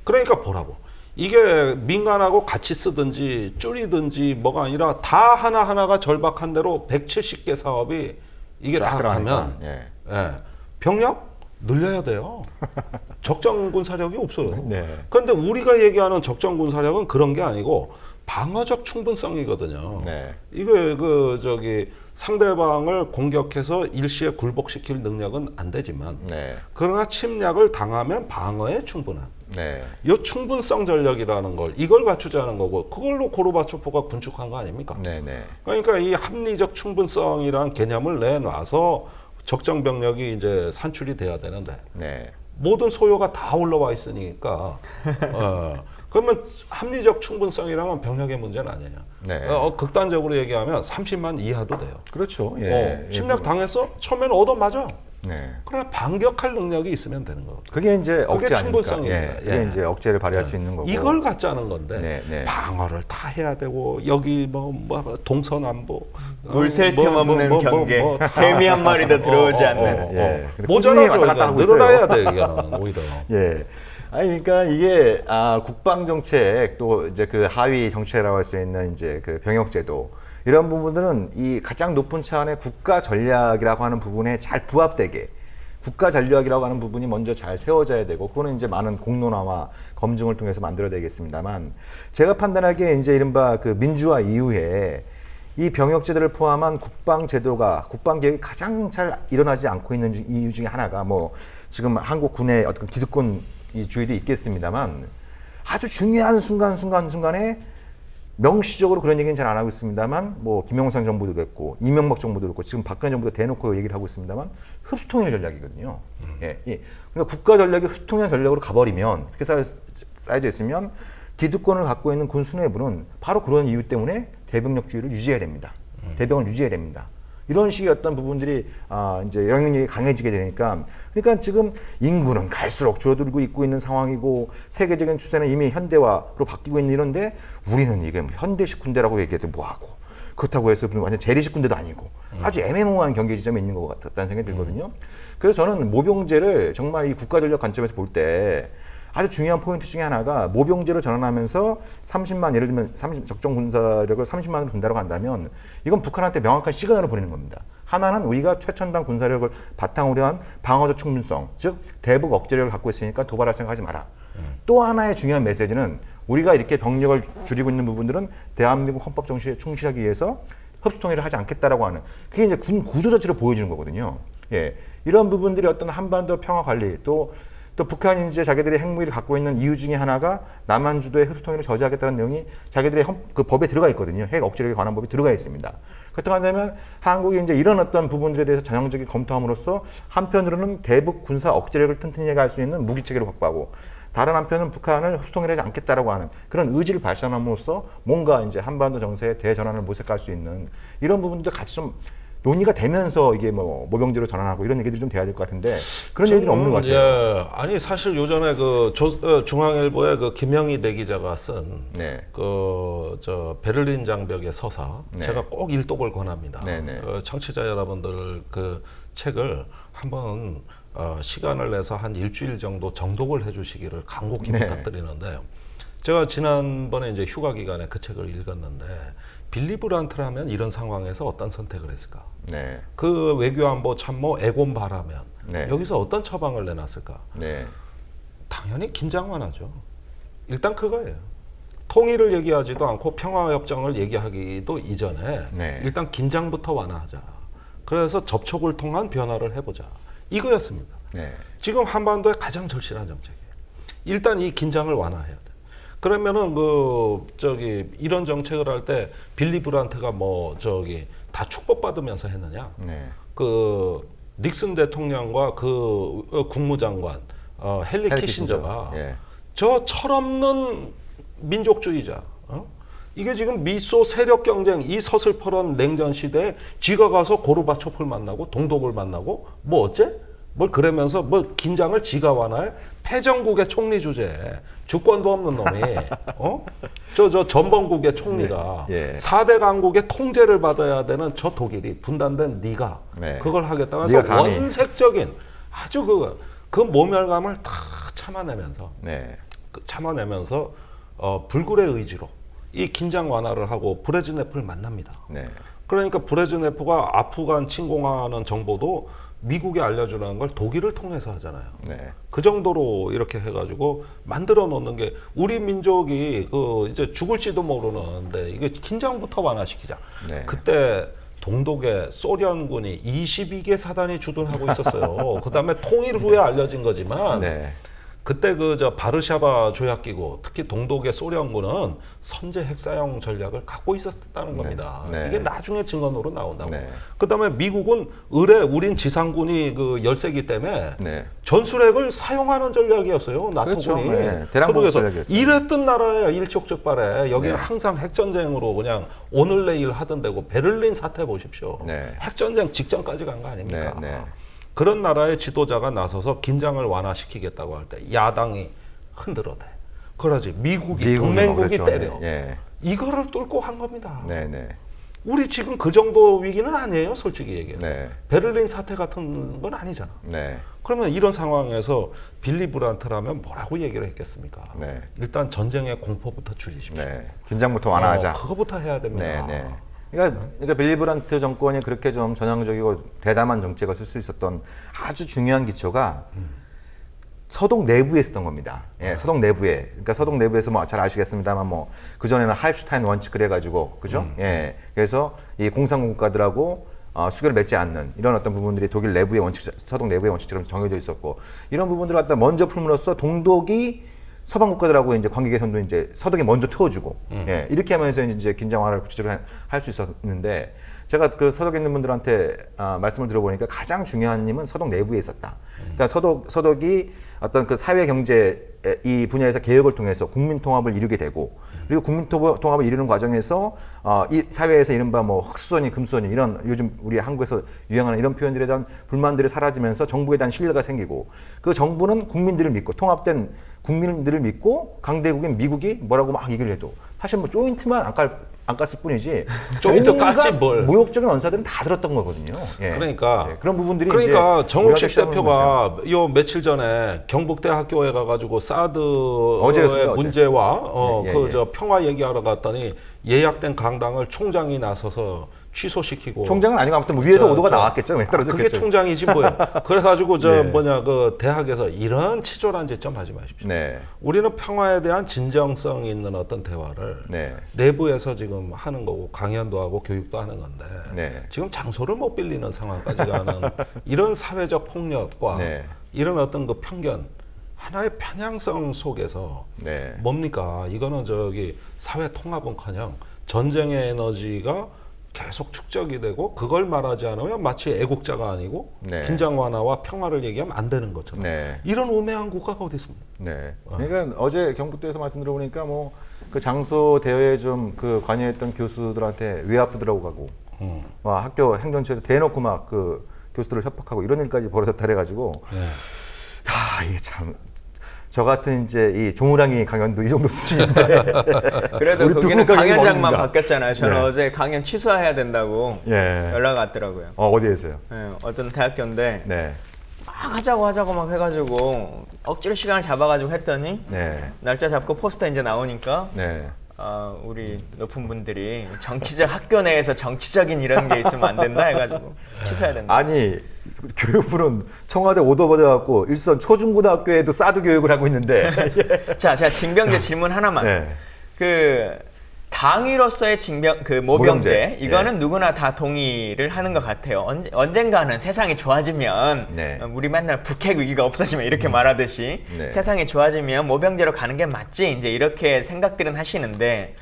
그러니까 보라고. 이게 민간하고 같이 쓰든지 줄이든지 뭐가 아니라 다 하나하나가 절박한 대로 170개 사업이 이게 쫙 다 들어가니까, 가면 예. 예. 병력 늘려야 돼요. 적정 군사력이 없어요. 네. 그런데 우리가 얘기하는 적정 군사력은 그런 게 아니고 방어적 충분성이거든요. 네. 이게 저기 상대방을 공격해서 일시에 굴복시킬 능력은 안 되지만 네. 그러나 침략을 당하면 방어에 충분한 네. 이 충분성 전력이라는 걸 이걸 갖추자는 거고 그걸로 고르바초프가 군축한 거 아닙니까? 네네. 그러니까 이 합리적 충분성이란 개념을 내놔서 적정 병력이 이제 산출이 돼야 되는데 네. 모든 소요가 다 올라와 있으니까 그러면 합리적 충분성이라면 병력의 문제는 아니에요. 네. 극단적으로 얘기하면 30만 이하도 돼요. 그렇죠. 예. 침략 당했어? 처음에는 얻어맞아. 네. 그러나 반격할 능력이 있으면 되는 거고. 그게 이제 그게 억제 아닙니까? 충분성입니다. 예. 그게 예. 이제 억제를 발휘할 수 있는 거고. 이걸 갖자는 건데 네, 네. 방어를 다 해야 되고 여기 뭐 동서남북 물샐 틈 없는 경계. 개미 한 마리도 들어오지 않는. 예. 근데 꾸준히 모자라죠. 왔다 갔다 하고 늘어나야 돼 이거는 오히려. 예. 아니 그러니까 이게 국방 정책 또 이제 그 하위 정책이라고 할 수 있는 이제 그 병역 제도 이런 부분들은 이 가장 높은 차원의 국가 전략이라고 하는 부분에 잘 부합되게 국가 전략이라고 하는 부분이 먼저 잘 세워져야 되고 그거는 이제 많은 공론화와 검증을 통해서 만들어야 되겠습니다만 제가 판단하기에 이제 이른바 그 민주화 이후에 이 병역 제도를 포함한 국방 제도가 국방 개혁이 가장 잘 일어나지 않고 있는 이유 중에 하나가 뭐 지금 한국 군의 어떤 기득권 이 주의도 있겠습니다만 아주 중요한 순간에 명시적으로 그런 얘기는 잘 안 하고 있습니다만 뭐 김영삼 정부도 그랬고 이명박 정부도 그랬고 지금 박근혜 정부도 대놓고 얘기를 하고 있습니다만 흡수통일 전략이거든요. 예, 예. 그러니까 국가 전략이 흡수통일 전략으로 가버리면 이렇게 쌓여져 있으면 기득권을 갖고 있는 군 수뇌부는 바로 그런 이유 때문에 대병력주의를 유지해야 됩니다. 대병을 유지해야 됩니다. 이런 식의 어떤 부분들이 이제 영향력이 강해지게 되니까 그러니까 지금 인구는 갈수록 줄어들고 있는 상황이고 세계적인 추세는 이미 현대화로 바뀌고 있는 이런데 우리는 이게 현대식 군대라고 얘기해도 뭐하고 그렇다고 해서 무슨 완전 재래식 군대도 아니고 아주 애매모호한 경계 지점에 있는 것 같다는 생각이 들거든요. 그래서 저는 모병제를 정말 이 국가전력 관점에서 볼 때 아주 중요한 포인트 중에 하나가 모병제로 전환하면서 30만 예를 들면 적정 군사력을 30만으로 둔다고 한다면 이건 북한한테 명확한 시그널을 보내는 겁니다. 하나는 우리가 최첨단 군사력을 바탕으로 한 방어적 충분성, 즉 대북 억제력을 갖고 있으니까 도발할 생각하지 마라. 또 하나의 중요한 메시지는 우리가 이렇게 병력을 줄이고 있는 부분들은 대한민국 헌법 정신에 충실하기 위해서 흡수통일을 하지 않겠다라고 하는 그게 이제 군 구조 자체를 보여주는 거거든요. 예, 이런 부분들이 어떤 한반도 평화 관리 또 북한이 이제 자기들의 핵무기를 갖고 있는 이유 중에 하나가 남한 주도의 흡수통일을 저지하겠다는 내용이 자기들의 그 법에 들어가 있거든요. 핵 억제력에 관한 법이 들어가 있습니다. 그렇다고 한다면 한국이 이제 이런 어떤 부분들에 대해서 전향적인 검토함으로써 한편으로는 대북 군사 억제력을 튼튼히 할 수 있는 무기 체계를 확보하고 다른 한편은 북한을 흡수통일하지 않겠다라고 하는 그런 의지를 발산함으로써 뭔가 이제 한반도 정세의 대전환을 모색할 수 있는 이런 부분도 같이 좀 논의가 되면서 이게 뭐 모병제로 전환하고 이런 얘기들이 좀 돼야 될 것 같은데 그런 얘기들이 없는 것 같아요. 예, 아니 사실 요전에 그 중앙일보의 그 김영희 대기자가 쓴 네. 저 베를린 장벽의 서사 네. 제가 꼭 일독을 권합니다. 네, 네. 청취자 여러분들 그 책을 한번 시간을 내서 한 일주일 정도 정독을 해주시기를 간곡히 네. 부탁드리는데요. 제가 지난번에 이제 휴가 기간에 그 책을 읽었는데 빌리 브란트라면 이런 상황에서 어떤 선택을 했을까? 네. 그 외교안보 참모 에곤 바라면 네. 여기서 어떤 처방을 내놨을까? 네. 당연히 긴장만 하죠. 일단 그거예요. 통일을 얘기하지도 않고 평화협정을 얘기하기도 이전에 네. 일단 긴장부터 완화하자. 그래서 접촉을 통한 변화를 해보자. 이거였습니다. 네. 지금 한반도의 가장 절실한 정책이에요. 일단 이 긴장을 완화해야 돼. 그러면은 이런 정책을 할 때 빌리 브란트가 다 축복받으면서 했느냐? 네. 그 닉슨 대통령과 그 국무장관 헨리 헨리 키신저가 키신저. 예. 저 철없는 민족주의자. 이게 지금 미소 세력 경쟁 이 서슬퍼런 냉전 시대에 쥐가 가서 고르바초프를 만나고 동독을 만나고 뭐 어째? 뭘 그러면서 뭐 긴장을 지가 완화해? 패전국의 총리 주제에 주권도 없는 놈이 저 전범국의 총리가 예. 4대 강국의 통제를 받아야 되는 저 독일이 분단된 네가 네. 그걸 하겠다고 해서 네가 감히. 원색적인 아주 그 모멸감을 다 참아내면서 네. 참아내면서 불굴의 의지로 이 긴장 완화를 하고 브레즈네프를 만납니다. 네. 그러니까 브레즈네프가 아프간 침공하는 정보도 미국에 알려주라는 걸 독일을 통해서 하잖아요. 네. 그 정도로 이렇게 해가지고 만들어 놓는 게 우리 민족이 이제 죽을지도 모르는데 이게 긴장부터 완화시키자. 네. 그때 동독에 소련군이 22개 사단이 주둔하고 있었어요. 그 다음에 통일 후에 알려진 거지만 네. 그때 바르샤바 조약기구 특히 동독의 소련군은 선제 핵사용 전략을 갖고 있었다는 겁니다. 네. 이게 나중에 증언으로 나온다고. 네. 그다음에 미국은 우린 지상군이 열세기 때문에 네. 전술핵을 사용하는 전략이었어요. 그렇죠. 나토군이 네. 대량보복 서독에서 전략이었죠. 이랬던 나라예요. 일촉즉발에 여기는 네. 항상 핵전쟁으로 그냥 오늘 내일 하던 데고 베를린 사태 보십시오. 네. 핵전쟁 직전까지 간 거 아닙니까? 네. 네. 그런 나라의 지도자가 나서서 긴장을 완화시키겠다고 할 때 야당이 흔들어대. 그러지 미국이 동맹국이 그렇죠. 때려. 예. 이거를 뚫고 한 겁니다. 네. 네. 우리 지금 그 정도 위기는 아니에요, 솔직히 얘기해서. 네. 베를린 사태 같은 건 아니잖아. 네. 그러면 이런 상황에서 빌리 브란트라면 뭐라고 얘기를 했겠습니까? 네. 일단 전쟁의 공포부터 줄이십시오. 네. 긴장부터 완화하자. 그거부터 해야 됩니다. 네, 네. 그러니까 빌리 브란트 정권이 그렇게 좀 전향적이고 대담한 정책을 쓸 수 있었던 아주 중요한 기초가 서독 내부에 있었던 겁니다. 예, 서독 내부에. 그러니까 서독 내부에서 뭐 잘 아시겠습니다만 뭐 그전에는 할슈타인 원칙 그래가지고 그죠? 예. 그래서 이 공산국 국가들하고 수교를 맺지 않는 이런 어떤 부분들이 독일 내부의 원칙, 서독 내부의 원칙처럼 정해져 있었고 이런 부분들을 갖다 먼저 풀므로써 동독이 서방 국가들하고 이제 관계 개선도 이제 서독이 먼저 태워주고 예, 이렇게 하면서 이제 긴장 완화를 구체적으로 할 수 있었는데 제가 그 서독에 있는 분들한테 말씀을 들어보니까 가장 중요한 힘은 서독 내부에 있었다. 그러니까 서독이 어떤 그 사회 경제 이 분야에서 개혁을 통해서 국민 통합을 이루게 되고 그리고 국민 통합을 이루는 과정에서 이 사회에서 이른바 뭐 흑수저니 금수저니 이런 요즘 우리 한국에서 유행하는 이런 표현들에 대한 불만들이 사라지면서 정부에 대한 신뢰가 생기고 그 정부는 국민들을 믿고 통합된 국민들을 믿고 강대국인 미국이 뭐라고 막 얘기를 해도 사실 뭐 조인트만 안 깠을 뿐이지 조인트 온갖 깠지 뭘. 모욕적인 언사들은 다 들었던 거거든요. 예. 그러니까 예, 그런 부분들이 그러니까 이제 정욱식 우리가 대표가 요 며칠 전에 경북대 학교에 가가지고 사드의 어제였습니다, 어제. 문제와 예, 예, 그 예. 저 평화 얘기하러 갔더니 예약된 강당을 총장이 나서서 취소시키고 총장은 아니고 아무튼 위에서 오도가 나왔겠죠. 그게 떨어졌겠죠. 총장이지 뭐야. 그래가지고 네. 그 대학에서 이런 치졸한 짓 좀 하지 마십시오. 네. 우리는 평화에 대한 진정성 있는 어떤 대화를 네. 내부에서 지금 하는 거고 강연도 하고 교육도 하는 건데 네. 지금 장소를 못 빌리는 상황까지 가는 이런 사회적 폭력과 네. 이런 어떤 그 편견 하나의 편향성 속에서 네. 뭡니까? 이거는 사회 통합은커녕 전쟁의 에너지가 계속 축적이 되고 그걸 말하지 않으면 마치 애국자가 아니고 네. 긴장 완화와 평화를 얘기하면 안 되는 것처럼 네. 이런 우매한 국가가 어디 있습니까? 네. 그러니까 어제 경북대에서 말씀 들어보니까 뭐 그 장소 대여에 좀 그 관여했던 교수들한테 외압도 들어가고 막 학교 행정처에서 대놓고 막 그 교수들을 협박하고 이런 일까지 벌어졌다 그래가지고 네. 야 이게 참. 저 같은 이제 이 종우랑이 강연도 이 정도 수준인데 그래도 우리 거기는 누군가 강연장만 뭡니까? 바뀌었잖아요. 저는 네. 어제 강연 취소해야 된다고 예. 연락 왔더라고요. 어디에서요? 예, 어떤 대학교인데 네. 막 하자고 막 해가지고 억지로 시간을 잡아가지고 했더니 네. 날짜 잡고 포스터 이제 나오니까 네. 우리 높은 분들이 정치적 학교 내에서 정치적인 이런 게 있으면 안 된다 해가지고 취소해야 된다. 아니 교육부는 청와대 오더 받아갖고 일선 초중고등학교에도 사드 교육을 하고 있는데 자, 제가 징병제 질문 하나만. 네. 그 당위로서의 모병제 모병제. 이거는 누구나 다 동의를 하는 것 같아요. 언젠가는 세상이 좋아지면 네. 우리 맨날 북핵 위기가 없어지면 이렇게 말하듯이 네. 세상이 좋아지면 모병제로 가는 게 맞지 이제 이렇게 생각들은 하시는데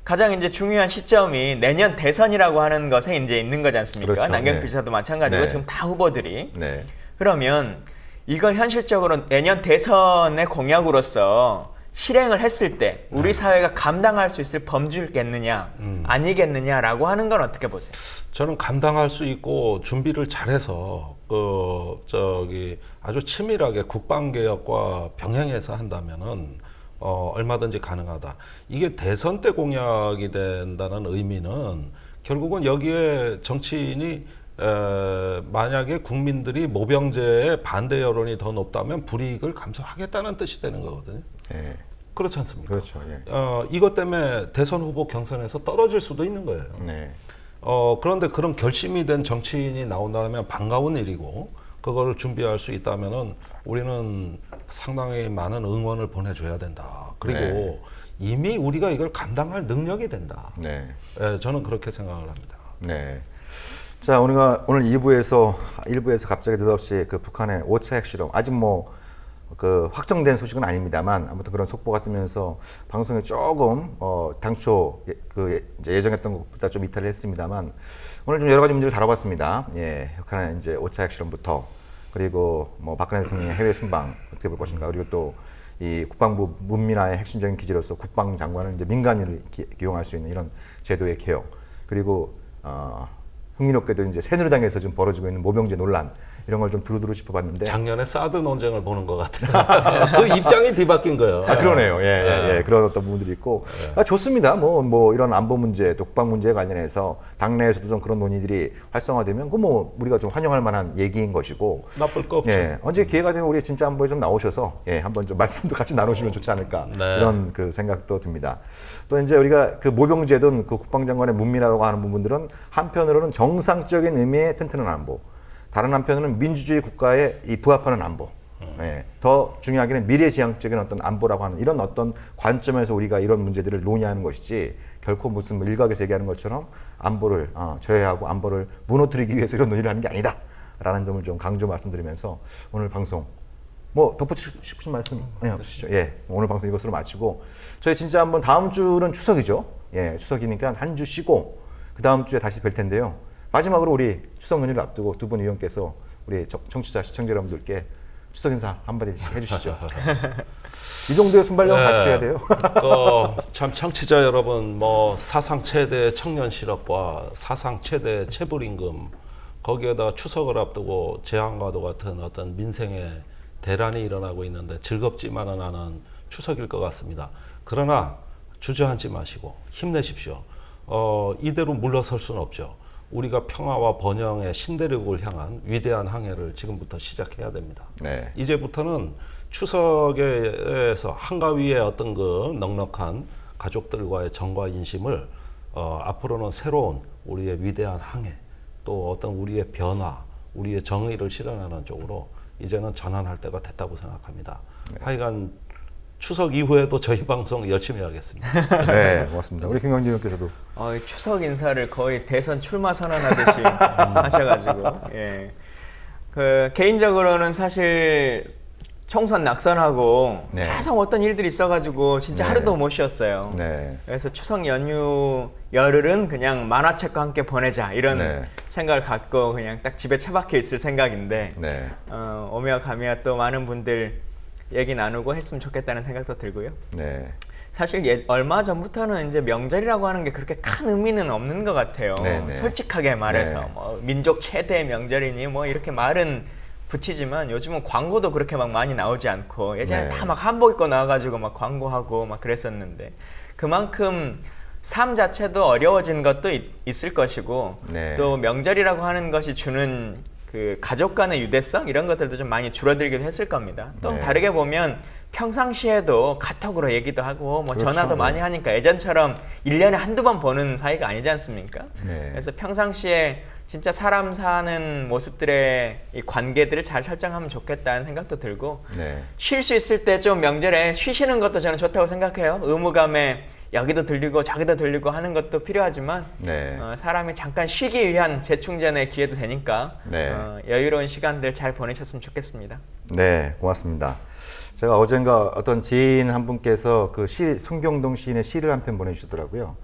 가장 이제 중요한 시점이 내년 대선이라고 하는 것에 이제 있는 거지 않습니까? 그렇죠. 남경필 네. 지사도 마찬가지고 네. 지금 다 후보들이 네. 그러면 이걸 현실적으로 내년 대선의 공약으로서 실행을 했을 때 우리 사회가 감당할 수 있을 범주겠느냐 아니겠느냐라고 하는 건 어떻게 보세요? 저는 감당할 수 있고 준비를 잘해서 아주 치밀하게 국방개혁과 병행해서 한다면은 얼마든지 가능하다. 이게 대선 때 공약이 된다는 의미는 결국은 여기에 정치인이 만약에 국민들이 모병제의 반대 여론이 더 높다면 불이익을 감수하겠다는 뜻이 되는 거거든요. 예. 그렇지 않습니까? 그렇죠. 예. 이것 때문에 대선 후보 경선에서 떨어질 수도 있는 거예요. 네. 그런데 그런 결심이 된 정치인이 나온다면 반가운 일이고 그걸 준비할 수 있다면은 우리는 상당히 많은 응원을 보내줘야 된다. 그리고 네. 이미 우리가 이걸 감당할 능력이 된다. 네. 저는 그렇게 생각을 합니다. 네. 자, 우리가 오늘 2부에서 갑자기 느닷없이 그 북한의 5차 핵실험, 아직 뭐 그 확정된 소식은 아닙니다만 아무튼 그런 속보가 뜨면서 방송에 조금 당초 이제 예정했던 것보다 좀 이탈을 했습니다만 오늘 좀 여러 가지 문제를 다뤄봤습니다. 예, 북한의 이제 5차 핵실험부터 그리고 뭐 박근혜 대통령의 해외 순방 어떻게 볼 것인가, 그리고 또 이 국방부 문민화의 핵심적인 기지로서 국방장관을 이제 민간인을 기용할 수 있는 이런 제도의 개혁, 그리고 흥미롭게도 이제 새누리당에서 지금 벌어지고 있는 모병제 논란, 이런 걸 좀 두루두루 짚어봤는데. 작년에 사드 논쟁을 보는 것 같아요. 그 입장이 뒤바뀐 거예요. 그러네요. 예. 그런 어떤 부분들이 있고. 좋습니다. 뭐 이런 안보 문제, 또 국방 문제에 관련해서 당내에서도 좀 그런 논의들이 활성화되면, 뭐 우리가 좀 환영할 만한 얘기인 것이고. 나쁠 거 없죠. 예. 언제 기회가 되면 우리 진짜 안보에 좀 나오셔서, 한번 좀 말씀도 같이 나누시면 좋지 않을까. 네. 이런 그 생각도 듭니다. 또 이제 우리가 그 모병제든 그 국방장관의 문미라고 하는 부분들은 한편으로는 정상적인 의미의 튼튼한 안보, 다른 한편으로는 민주주의 국가에 이 부합하는 안보, 더 중요하게는 미래지향적인 어떤 안보라고 하는 이런 어떤 관점에서 우리가 이런 문제들을 논의하는 것이지, 결코 무슨 뭐 일각에서 얘기하는 것처럼 안보를 저해하고 안보를 무너뜨리기 위해서 이런 논의를 하는 게 아니다라는 점을 좀 강조 말씀드리면서 오늘 방송 뭐 덧붙이고 싶으신 말씀 없으시죠? 예, 오늘 방송 이것으로 마치고 저희 진짜 한번 다음 주는 추석이죠. 예, 추석이니까 한 주 쉬고 그 다음 주에 다시 뵐 텐데요. 마지막으로 우리 추석 연휴를 앞두고 두 분 의원께서 우리 청취자 시청자 여러분들께 추석 인사 한마디 해주시죠. 이 정도의 순발력 갖추셔야 돼요. 참 청취자 여러분, 뭐 사상 최대 청년 실업과 사상 최대 체불임금, 거기에다 추석을 앞두고 재앙과도 같은 어떤 민생의 대란이 일어나고 있는데 즐겁지만은 않은 추석일 것 같습니다. 그러나 주저앉지 마시고 힘내십시오. 이대로 물러설 수는 없죠. 우리가 평화와 번영의 신대륙을 향한 위대한 항해를 지금부터 시작해야 됩니다. 네. 이제부터는 추석에서 한가위의 어떤 그 넉넉한 가족들과의 정과 인심을 앞으로는 새로운 우리의 위대한 항해, 또 어떤 우리의 변화, 우리의 정의를 실현하는 쪽으로 이제는 전환할 때가 됐다고 생각합니다. 네. 하여간 추석 이후에도 저희 방송 열심히 하겠습니다. 네, 고맙습니다. 우리 김광진 의원께서도 추석 인사를 거의 대선 출마 선언하듯이 하셔가지고, 예. 그 개인적으로는 사실 총선 낙선하고 네. 계속 어떤 일들이 있어가지고 진짜 네. 하루도 못 쉬었어요. 네. 그래서 추석 연휴 열흘은 그냥 만화책과 함께 보내자 이런 네. 생각을 갖고 그냥 딱 집에 처박혀 있을 생각인데, 네. 오며 가며 또 많은 분들 얘기 나누고 했으면 좋겠다는 생각도 들고요. 네. 사실 얼마 전부터는 이제 명절이라고 하는 게 그렇게 큰 의미는 없는 것 같아요. 네네. 솔직하게 말해서 네. 뭐 민족 최대 명절이니 뭐 이렇게 말은 붙이지만 요즘은 광고도 그렇게 막 많이 나오지 않고, 예전에 네. 다 막 한복 입고 나와가지고 막 광고하고 막 그랬었는데, 그만큼 삶 자체도 어려워진 것도 있을 것이고, 네. 또 명절이라고 하는 것이 주는 그 가족 간의 유대성 이런 것들도 좀 많이 줄어들기도 했을 겁니다. 또 네. 다르게 보면 평상시에도 카톡으로 얘기도 하고 뭐 그렇죠. 전화도 많이 하니까 예전처럼 1년에 한두 번 보는 사이가 아니지 않습니까? 네. 그래서 평상시에 진짜 사람 사는 모습들의 이 관계들을 잘 설정하면 좋겠다는 생각도 들고, 네. 쉴 수 있을 때 좀 명절에 쉬시는 것도 저는 좋다고 생각해요. 의무감에 여기도 들리고 저기도 들리고 하는 것도 필요하지만, 네. 사람이 잠깐 쉬기 위한 재충전의 기회도 되니까, 네. 여유로운 시간들 잘 보내셨으면 좋겠습니다. 네, 고맙습니다. 제가 어젠가 어떤 지인 한 분께서 그 송경동 시인의 시를 한 편 보내주시더라고요.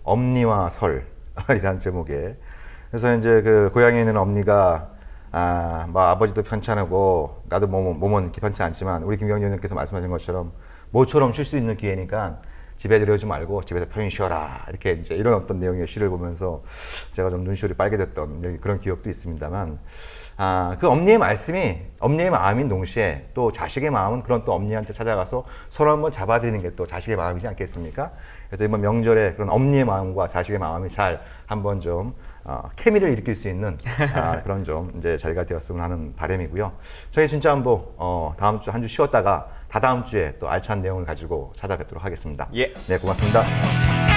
엄니와 설이라는 제목의. 그래서 이제 그 고향에 있는 엄니가 뭐 아버지도 편찮고 나도 몸은 이렇게 편치 않지만 우리 김경진 의원님께서 말씀하신 것처럼 모처럼 쉴 수 있는 기회니까 집에 들여오지 말고 집에서 편히 쉬어라 이렇게 이제 이런 어떤 내용의 시를 보면서 제가 좀 눈시울이 빨개졌던 그런 기억도 있습니다만 그 엄니의 말씀이 엄니의 마음인 동시에 또 자식의 마음은 그런 또 엄니한테 찾아가서 서로 한번 잡아드리는 게 또 자식의 마음이지 않겠습니까? 그래서 이번 명절에 그런 엄니의 마음과 자식의 마음이 잘 한번 좀 케미를 일으킬 수 있는 그런 좀 이제 자리가 되었으면 하는 바람이고요. 저희 진짜 한번 다음 주 한 주 쉬었다가 다다음 주에 또 알찬 내용을 가지고 찾아뵙도록 하겠습니다. 예. 네, 고맙습니다.